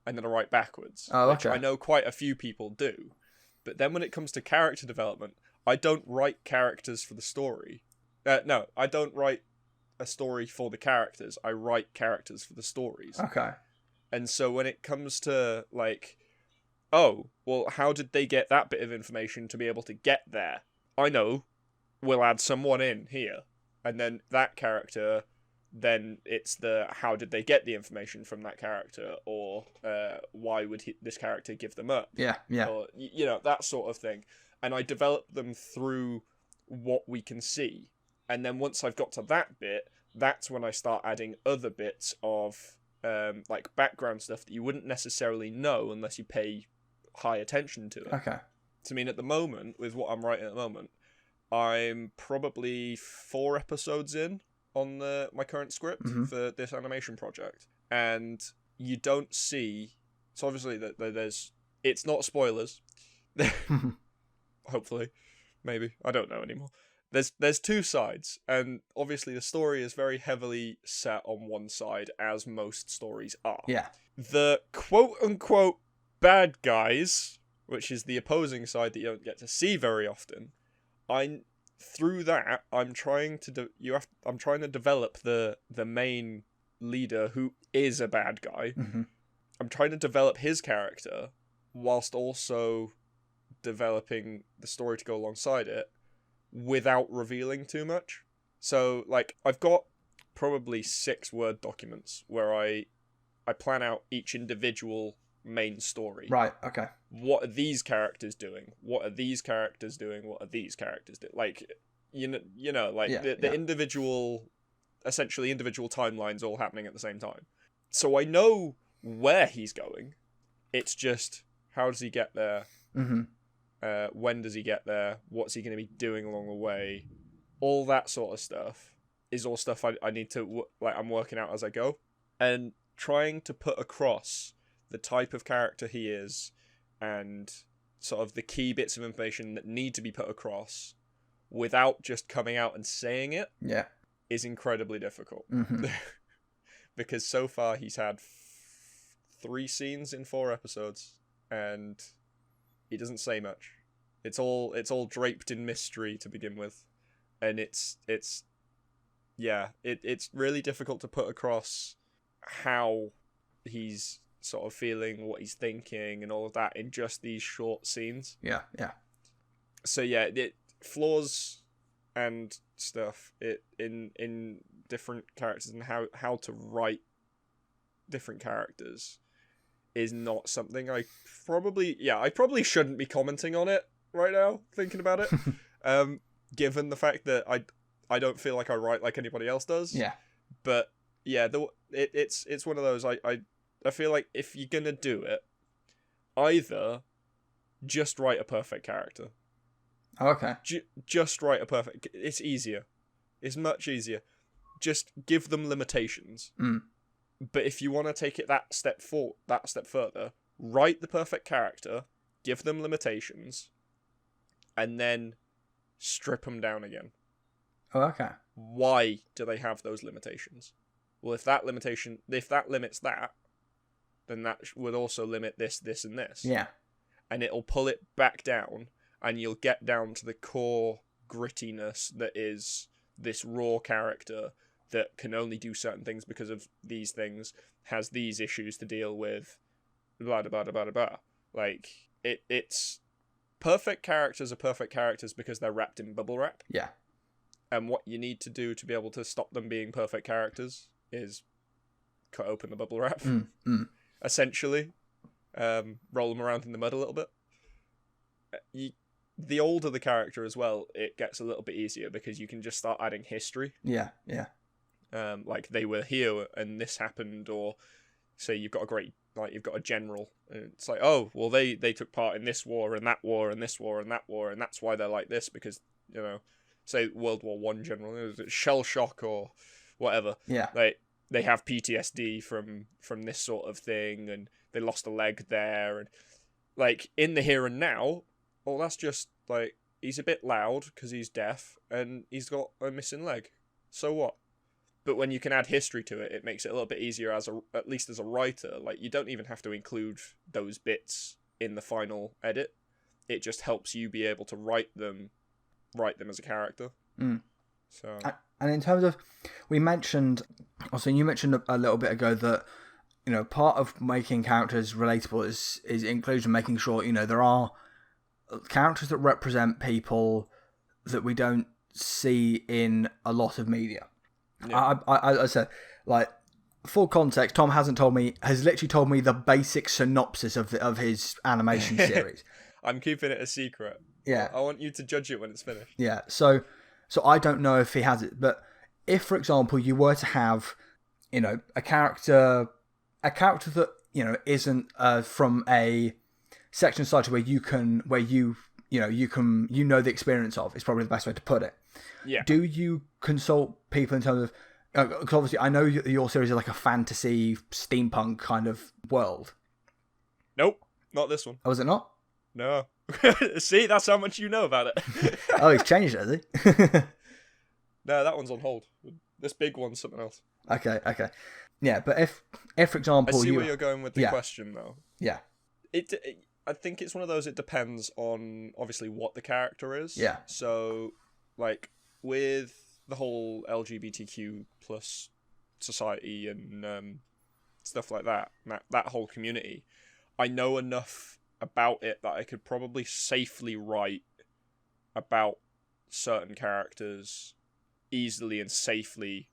and then I write backwards. Oh, which okay. I know quite a few people do. But then when it comes to character development, I don't write characters for the story. No, I don't write a story for the characters. I write characters for the stories. Okay. And so when it comes to, oh, well, how did they get that bit of information to be able to get there? I know, we'll add someone in here. And then that character, then it's how did they get the information from that character? Or why would this character give them up? Yeah. Or, that sort of thing. And I develop them through what we can see. And then once I've got to that bit, that's when I start adding other bits of background stuff that you wouldn't necessarily know unless you pay high attention to it. Okay. So, I mean, at the moment, with what I'm writing at the moment, I'm probably 4 episodes in on my current script for this animation project. And you don't see... So obviously, it's not spoilers. Hopefully. Maybe. I don't know anymore. There's 2 sides, and obviously the story is very heavily set on one side, as most stories are. Yeah. The quote-unquote bad guys, which is the opposing side that you don't get to see very often, through that, I'm trying to develop the main leader who is a bad guy. Mm-hmm. I'm trying to develop his character, whilst also developing the story to go alongside it. without revealing too much. So, like, I've got probably 6 Word documents where I plan out each individual main story. Right, okay. What are these characters doing? What are these characters doing? What are these characters doing? Like, the individual, essentially individual timelines all happening at the same time. So I know where he's going. It's just, how does he get there? Mm-hmm. When does he get there? What's he going to be doing along the way? All that sort of stuff is all stuff I need to, I'm working out as I go. And trying to put across the type of character he is and sort of the key bits of information that need to be put across without just coming out and saying it is incredibly difficult. Mm-hmm. Because so far he's had 3 scenes in 4 episodes and he doesn't say much. It's all draped in mystery to begin with, and it's really difficult to put across how he's sort of feeling, what he's thinking, and all of that in just these short scenes. Yeah. So yeah, flaws and stuff in different characters and how to write different characters is not something I probably shouldn't be commenting on it right now, thinking about it. Given the fact that I don't feel like I write like anybody else does. Yeah. But yeah, it's one of those I feel like if you're gonna do it, either just write a perfect character. Oh, okay. Just write a perfect. It's easier. It's much easier. Just give them limitations. Mm. But if you want to take it that step further, write the perfect character, give them limitations, and then strip them down again. Oh, okay. Why do they have those limitations? Well, if that limits that, then that would also limit this, and this. Yeah. And it'll pull it back down, and you'll get down to the core grittiness that is this raw character that can only do certain things because of these things, has these issues to deal with, blah, blah, blah, blah, blah. Like, it's... Perfect characters are perfect characters because they're wrapped in bubble wrap. Yeah. And what you need to do to be able to stop them being perfect characters is cut open the bubble wrap. Essentially. Roll them around in the mud a little bit. The older the character as well, it gets a little bit easier because you can just start adding history. Yeah. Like they were here and this happened, or say you've got a general, and it's like, oh, well they took part in this war and that war and this war and that war, and that's why they're like this because, say World War One general, shell shock or whatever. Yeah. Like they have PTSD from this sort of thing, and they lost a leg there, and like in the here and now, well, that's just like he's a bit loud because he's deaf and he's got a missing leg. So what? But when you can add history to it, it makes it a little bit easier at least as a writer. Like you don't even have to include those bits in the final edit. It just helps you be able to write them as a character. Mm. So, and in terms of, you mentioned a little bit ago that part of making characters relatable is inclusion, making sure there are characters that represent people that we don't see in a lot of media. Yeah. I said, like, full context, Tom has literally told me the basic synopsis of his animation series. I'm keeping it a secret. Yeah. I want you to judge it when it's finished. Yeah. So I don't know if he has it, but if, for example, you were to have, a character that, isn't from a section of society where you know the experience of, is probably the best way to put it. Yeah. Do you consult people in terms of, because obviously I know your series is like a fantasy steampunk kind of world. Nope, not this one. Oh, is it not? No. See, that's how much you know about it. Oh, he's changed it, has he? No, that one's on hold. This big one's something else. Okay. Yeah, but if for example, I see where you're going with the question, though. Yeah. I think it's one of those. It depends on obviously what the character is. Yeah. So, like with the whole LGBTQ plus society and stuff like that whole community, I know enough about it that I could probably safely write about certain characters easily and safely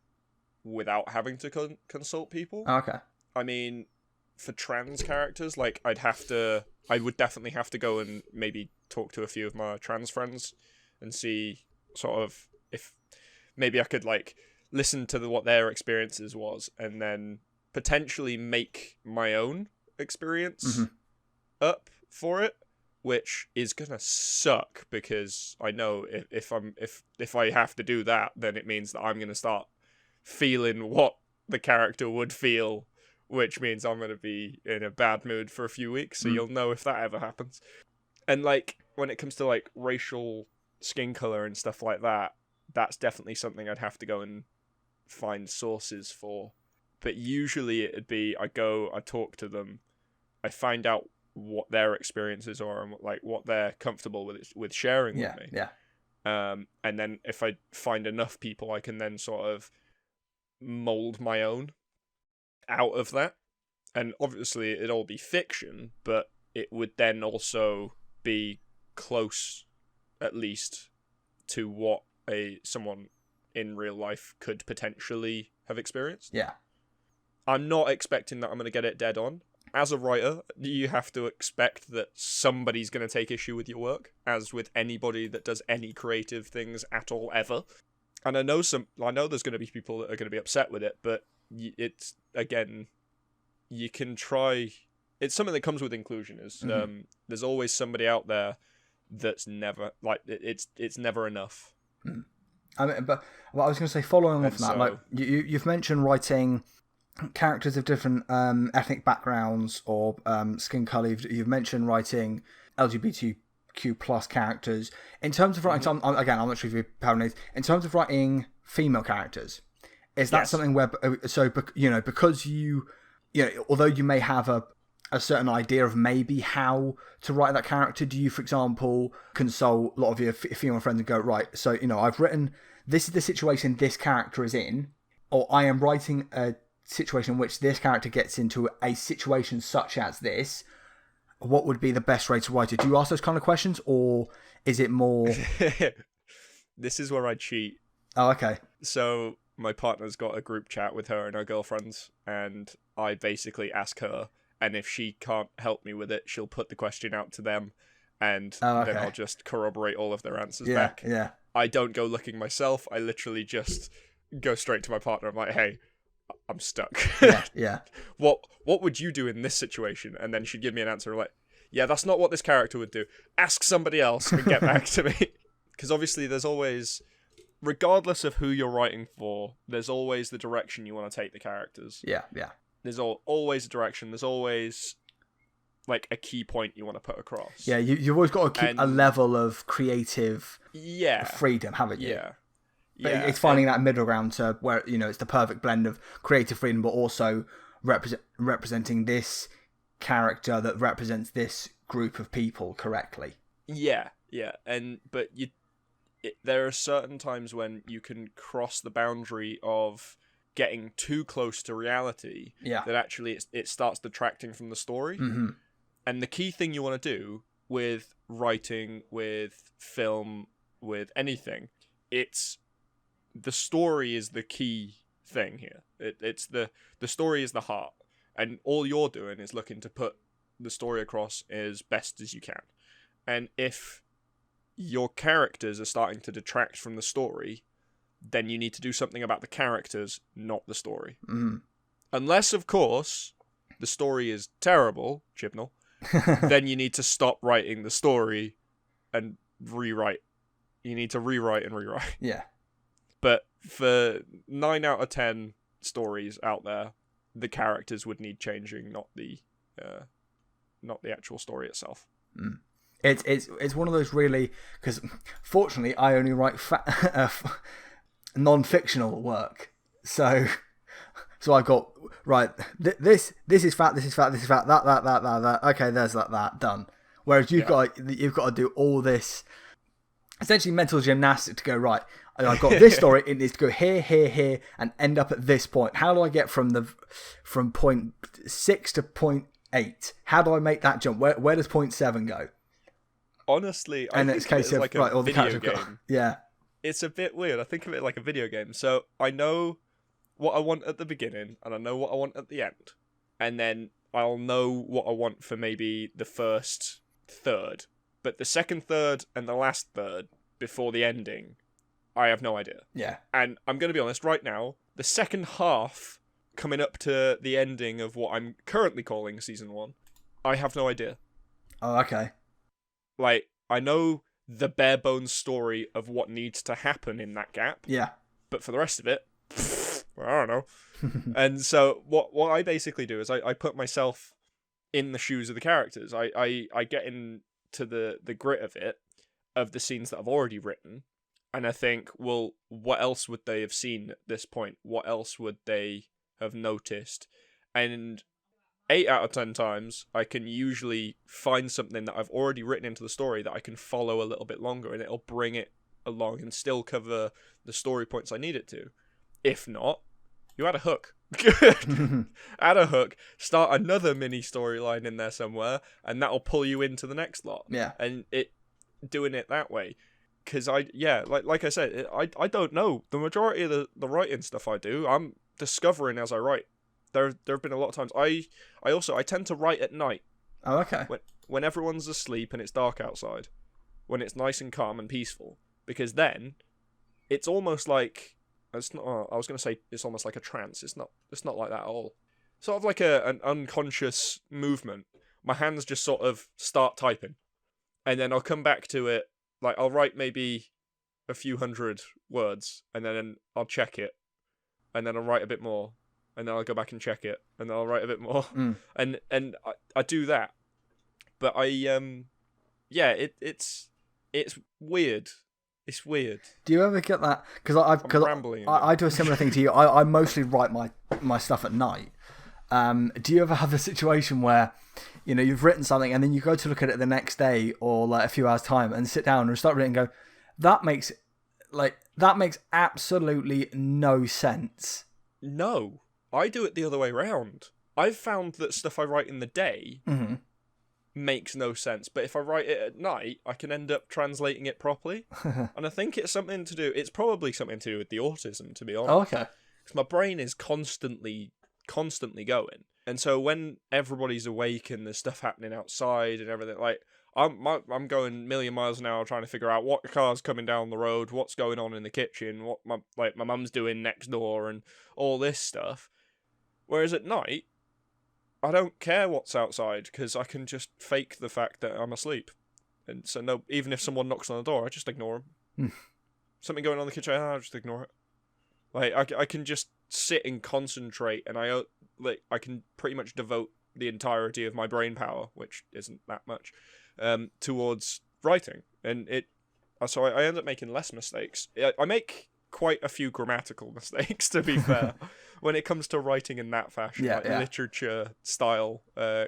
without having to consult people. Okay. I mean, for trans characters, like, I would definitely have to go and maybe talk to a few of my trans friends and see sort of if maybe I could, like, listen to what their experiences was and then potentially make my own experience up for it, which is gonna suck because I know if I have to do that, then it means that I'm gonna start feeling what the character would feel, which means I'm gonna be in a bad mood for a few weeks. So you'll know if that ever happens. And like when it comes to like racial skin color and stuff like that, that's definitely something I'd have to go and find sources for. But usually it'd be I talk to them, I find out what their experiences are and like what they're comfortable with sharing with me. Yeah. And then if I find enough people, I can then sort of mold my own out of that. And obviously it'd all be fiction, but it would then also be close, at least, to what someone in real life could potentially have experienced. Yeah. I'm not expecting that I'm going to get it dead on. As a writer, you have to expect that somebody's going to take issue with your work, as with anybody that does any creative things at all ever. And I know there's going to be people that are going to be upset with it, but it's, again, you can try. It's something that comes with inclusion. There's always somebody out there that's never like it's never enough. I mean, but I was going to say, following on from that, like you've mentioned writing characters of different ethnic backgrounds or skin color. You've mentioned writing LGBTQ plus characters. In terms of writing, I'm not sure if you're paranoid. In terms of writing female characters, is that something where because you although you may have a certain idea of maybe how to write that character, do you, for example, consult a lot of your female friends and go, right, so I've written, this is the situation this character is in, or I am writing a situation in which this character gets into a situation such as this, what would be the best way to write it? Do you ask those kind of questions, or is it more... This is where I cheat. Oh, okay. So my partner's got a group chat with her and her girlfriends, and I basically ask her, and if she can't help me with it, she'll put the question out to them, and then I'll just corroborate all of their answers back. Yeah. I don't go looking myself. I literally just go straight to my partner. I'm like, hey, I'm stuck. Yeah. What would you do in this situation? And then she'd give me an answer like, yeah, that's not what this character would do. Ask somebody else and get back to me. Because obviously there's always, regardless of who you're writing for, there's always the direction you want to take the characters. Yeah. There's always a direction. There's always like a key point you want to put across. Yeah, you've always got to keep a level of creative freedom, haven't you? Yeah. But it's finding that middle ground to where, it's the perfect blend of creative freedom, but also representing this character that represents this group of people correctly. Yeah. But there are certain times when you can cross the boundary of getting too close to reality that actually it starts detracting from the story. Mm-hmm. And the key thing you want to do with writing, with film, with anything, it's the story is the key thing here. It's the story is the heart, and all you're doing is looking to put the story across as best as you can. And if your characters are starting to detract from the story, then you need to do something about the characters, not the story. Mm. Unless, of course, the story is terrible, Chibnall, then you need to stop writing the story and rewrite. You need to rewrite and rewrite. Yeah. But for 9 out of 10 stories out there, the characters would need changing, not the actual story itself. Mm. It's one of those really, because fortunately I only write non-fictional work, so I've got this is fact, that. Okay, there's that done. Whereas you've got to do all this essentially mental gymnastics to go right. I've got this story. It needs to go here, and end up at this point. How do I get from point 6 to point 8? How do I make that jump? Where does point 7 go? Honestly, And I it's think case it's of like a all the video characters game. yeah. it's a bit weird. I think of it like a video game. So I know what I want at the beginning, and I know what I want at the end, and then I'll know what I want for maybe the first third. But the second third and the last third before the ending, I have no idea. Yeah. And I'm going to be honest, right now, the second half coming up to the ending of what I'm currently calling season 1, I have no idea. Oh, okay. Like, I know the bare bones story of what needs to happen in that gap. Yeah. But for the rest of it, I don't know. And so what I basically do is I put myself in the shoes of the characters. I get into the grit of it, of the scenes that I've already written, and I think, well, what else would they have seen at this point? What else would they have noticed? And 8 out of 10 times, I can usually find something that I've already written into the story that I can follow a little bit longer, and it'll bring it along and still cover the story points I need it to. If not, you add a hook. Add a hook, start another mini storyline in there somewhere, and that'll pull you into the next lot. Yeah. And doing it that way. Because like I said, I don't know. The majority of the writing stuff I do, I'm discovering as I write. There have been a lot of times. I tend to write at night. Oh, okay. When everyone's asleep and it's dark outside. When it's nice and calm and peaceful. Because then, it's almost like... It's not, I was going to say it's almost like a trance. It's not like that at all. Sort of like an unconscious movement. My hands just sort of start typing. And then I'll come back to it. Like, I'll write maybe a few hundred words, and then I'll check it. And then I'll write a bit more. And then I'll go back and check it. And then I'll write a bit more. Mm. And I do that. But it's weird. It's weird. Do you ever get that? Because I do a similar thing to you. I mostly write my stuff at night. Do you ever have a situation where, you've written something and then you go to look at it the next day or like a few hours time and sit down and start reading and go, that makes absolutely no sense. No, I do it the other way around. I've found that stuff I write in the day makes no sense, but if I write it at night, I can end up translating it properly. And I think it's probably something to do with the autism, to be honest. Oh, okay. Because my brain is constantly going. And so when everybody's awake and there's stuff happening outside and everything, like, I'm going a million miles an hour trying to figure out what car's coming down the road, what's going on in the kitchen, what my mum's doing next door, and all this stuff. Whereas at night, I don't care what's outside because I can just fake the fact that I'm asleep. And so no, even if someone knocks on the door, I just ignore them. Something going on in the kitchen, I just ignore it. Like, I can just sit and concentrate, and I can pretty much devote the entirety of my brain power, which isn't that much, towards writing. And so I end up making less mistakes. I make quite a few grammatical mistakes, to be fair, when it comes to writing in that fashion. Literature style,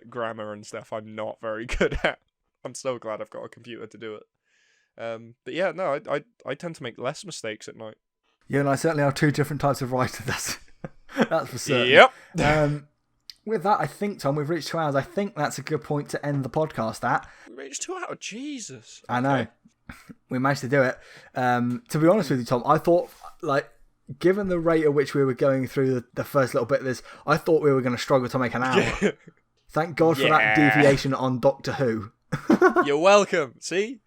grammar and stuff, I'm not very good at. I'm so glad I've got a computer to do it. But yeah, no, I tend to make less mistakes at night. Yeah, and I certainly have two different types of writers. That's for certain. Yep. With that, I think, Tom, we've reached 2 hours. I think that's a good point to end the podcast at. We reached 2 hours? Jesus. I know. We managed to do it. To be honest with you, Tom, I thought, like, given the rate at which we were going through the first little bit of this, I thought we were going to struggle to make an hour. Thank God for that deviation on Doctor Who. You're welcome. See?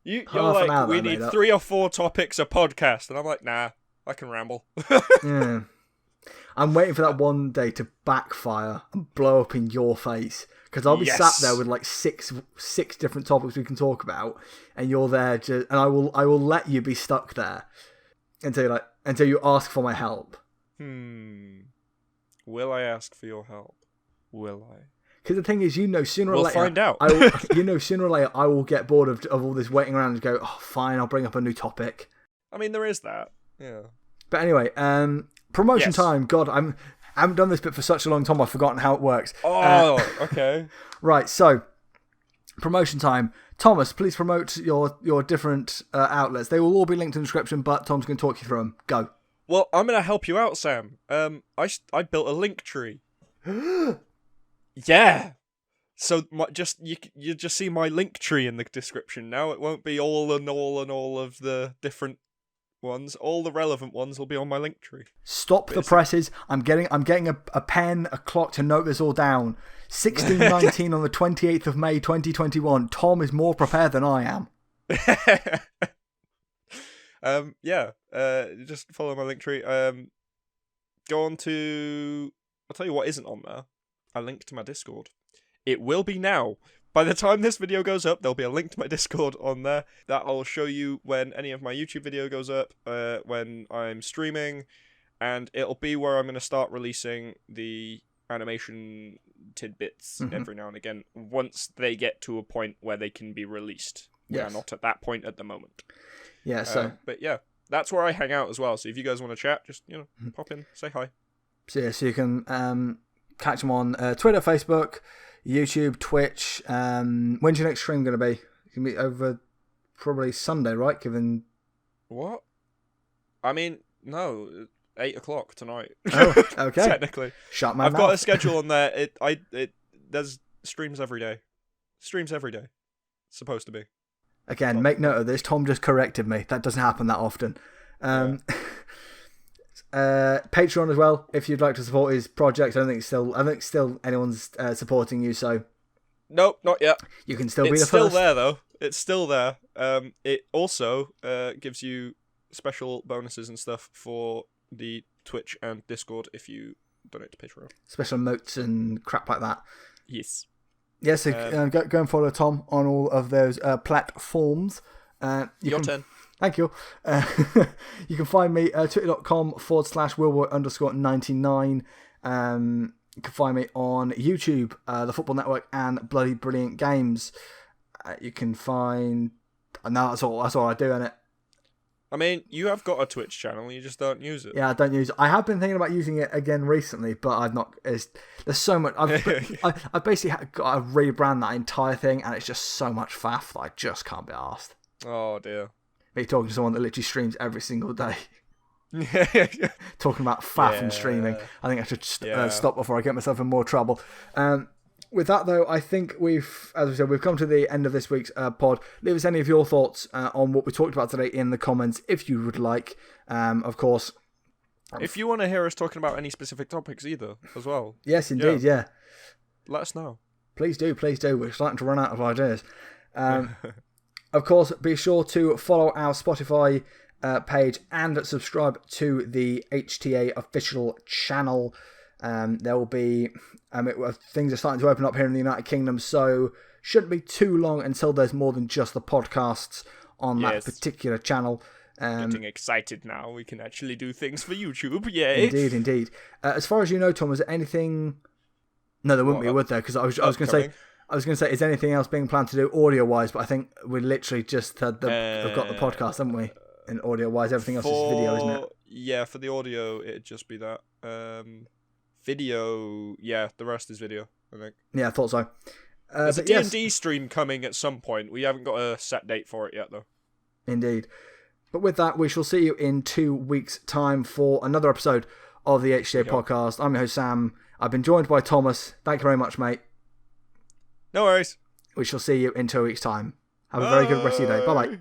You're like, we need 3 or 4 topics a podcast. And I'm like, nah, I can ramble. Yeah. I'm waiting for that one day to backfire and blow up in your face. Because I'll be sat there with like six different topics we can talk about. And you're there, and I will let you be stuck there until you ask for my help. Will I ask for your help? Will I? Because the thing is, sooner or later... We'll find out. Sooner or later, I will get bored of all this waiting around and go, oh, fine, I'll bring up a new topic. I mean, there is that. Yeah. But anyway, promotion time. God, I haven't done this bit for such a long time, I've forgotten how it works. Oh, okay. Right, so, promotion time. Thomas, please promote your different outlets. They will all be linked in the description, but Tom's going to talk you through them. Go. Well, I'm going to help you out, Sam. I built a link tree. Yeah. So you just see my link tree in the description now. It won't be all of the different ones, all the relevant ones will be on my link tree. Stop the presses. I'm getting a pen, a clock to note this all down. 16:19 on the 28th of May 2021. Tom is more prepared than I am. Just follow my link tree. Go on to... I'll tell you what isn't on there. A link to my Discord. It will be now. By the time this video goes up, there'll be a link to my Discord on there that I'll show you when any of my YouTube video goes up, when I'm streaming, and it'll be where I'm going to start releasing the animation tidbits every now and again, once they get to a point where they can be released. Yes. We're not at that point at the moment. Yeah, so... but yeah, that's where I hang out as well, so if you guys want to chat, just, pop in, say hi. So yeah, so you can catch them on Twitter, Facebook, YouTube, Twitch. When's your next stream going to be? It's going to be over probably Sunday, right? Given... What? I mean, no, 8 o'clock tonight. Oh, okay. Technically. Shut my I've mouth. got a schedule on there. There's streams every day. Streams every day. Supposed to be. Again, make note of this. Tom just corrected me. That doesn't happen that often. Patreon as well, if you'd like to support his project. I think still anyone's supporting you, so nope, not yet. You can still be the first. It's still there though. It's still there. It also gives you special bonuses and stuff for the Twitch and Discord if you donate to Patreon. Special emotes and crap like that. Yes. Yes, so go and follow Tom on all of those platforms. Your turn. Thank you. You can find me twitter.com/Wilboy_99. You can find me on YouTube, The Football Network, and Bloody Brilliant Games. You can find... No, that's all I do, innit? I mean, you have got a Twitch channel, you just don't use it. Yeah, I don't use it. I have been thinking about using it again recently, but I've not... There's so much... I've basically got to rebrand that entire thing, and it's just so much faff that I just can't be arsed. Oh, dear. Me talking to someone that literally streams every single day. Talking about faff and streaming. I think I should stop before I get myself in more trouble. With that, though, I think as we said, we've come to the end of this week's pod. Leave us any of your thoughts on what we talked about today in the comments, if you would like. Of course. If you want to hear us talking about any specific topics either, as well. Yes, indeed, yeah. Let us know. Please do. We're starting to run out of ideas. Of course, be sure to follow our Spotify page and subscribe to the HTA official channel. There will be things are starting to open up here in the United Kingdom, so shouldn't be too long until there's more than just the podcasts on that particular channel. Getting excited now. We can actually do things for YouTube. Yay! Indeed. As far as you know, Tom, is there anything? No, there wouldn't be, would there? Because I was going to say. I was going to say, is anything else being planned to do audio-wise? But I think we literally just had we've got the podcast, haven't we? And audio-wise, everything else is video, isn't it? Yeah, for the audio, it'd just be that. Video, yeah, the rest is video, I think. Yeah, I thought so. There's a D&D stream coming at some point. We haven't got a set date for it yet, though. Indeed. But with that, we shall see you in 2 weeks' time for another episode of the HTA podcast. I'm your host, Sam. I've been joined by Thomas. Thank you very much, mate. No worries. We shall see you in 2 weeks' time. Have a very good rest of your day. Bye-bye.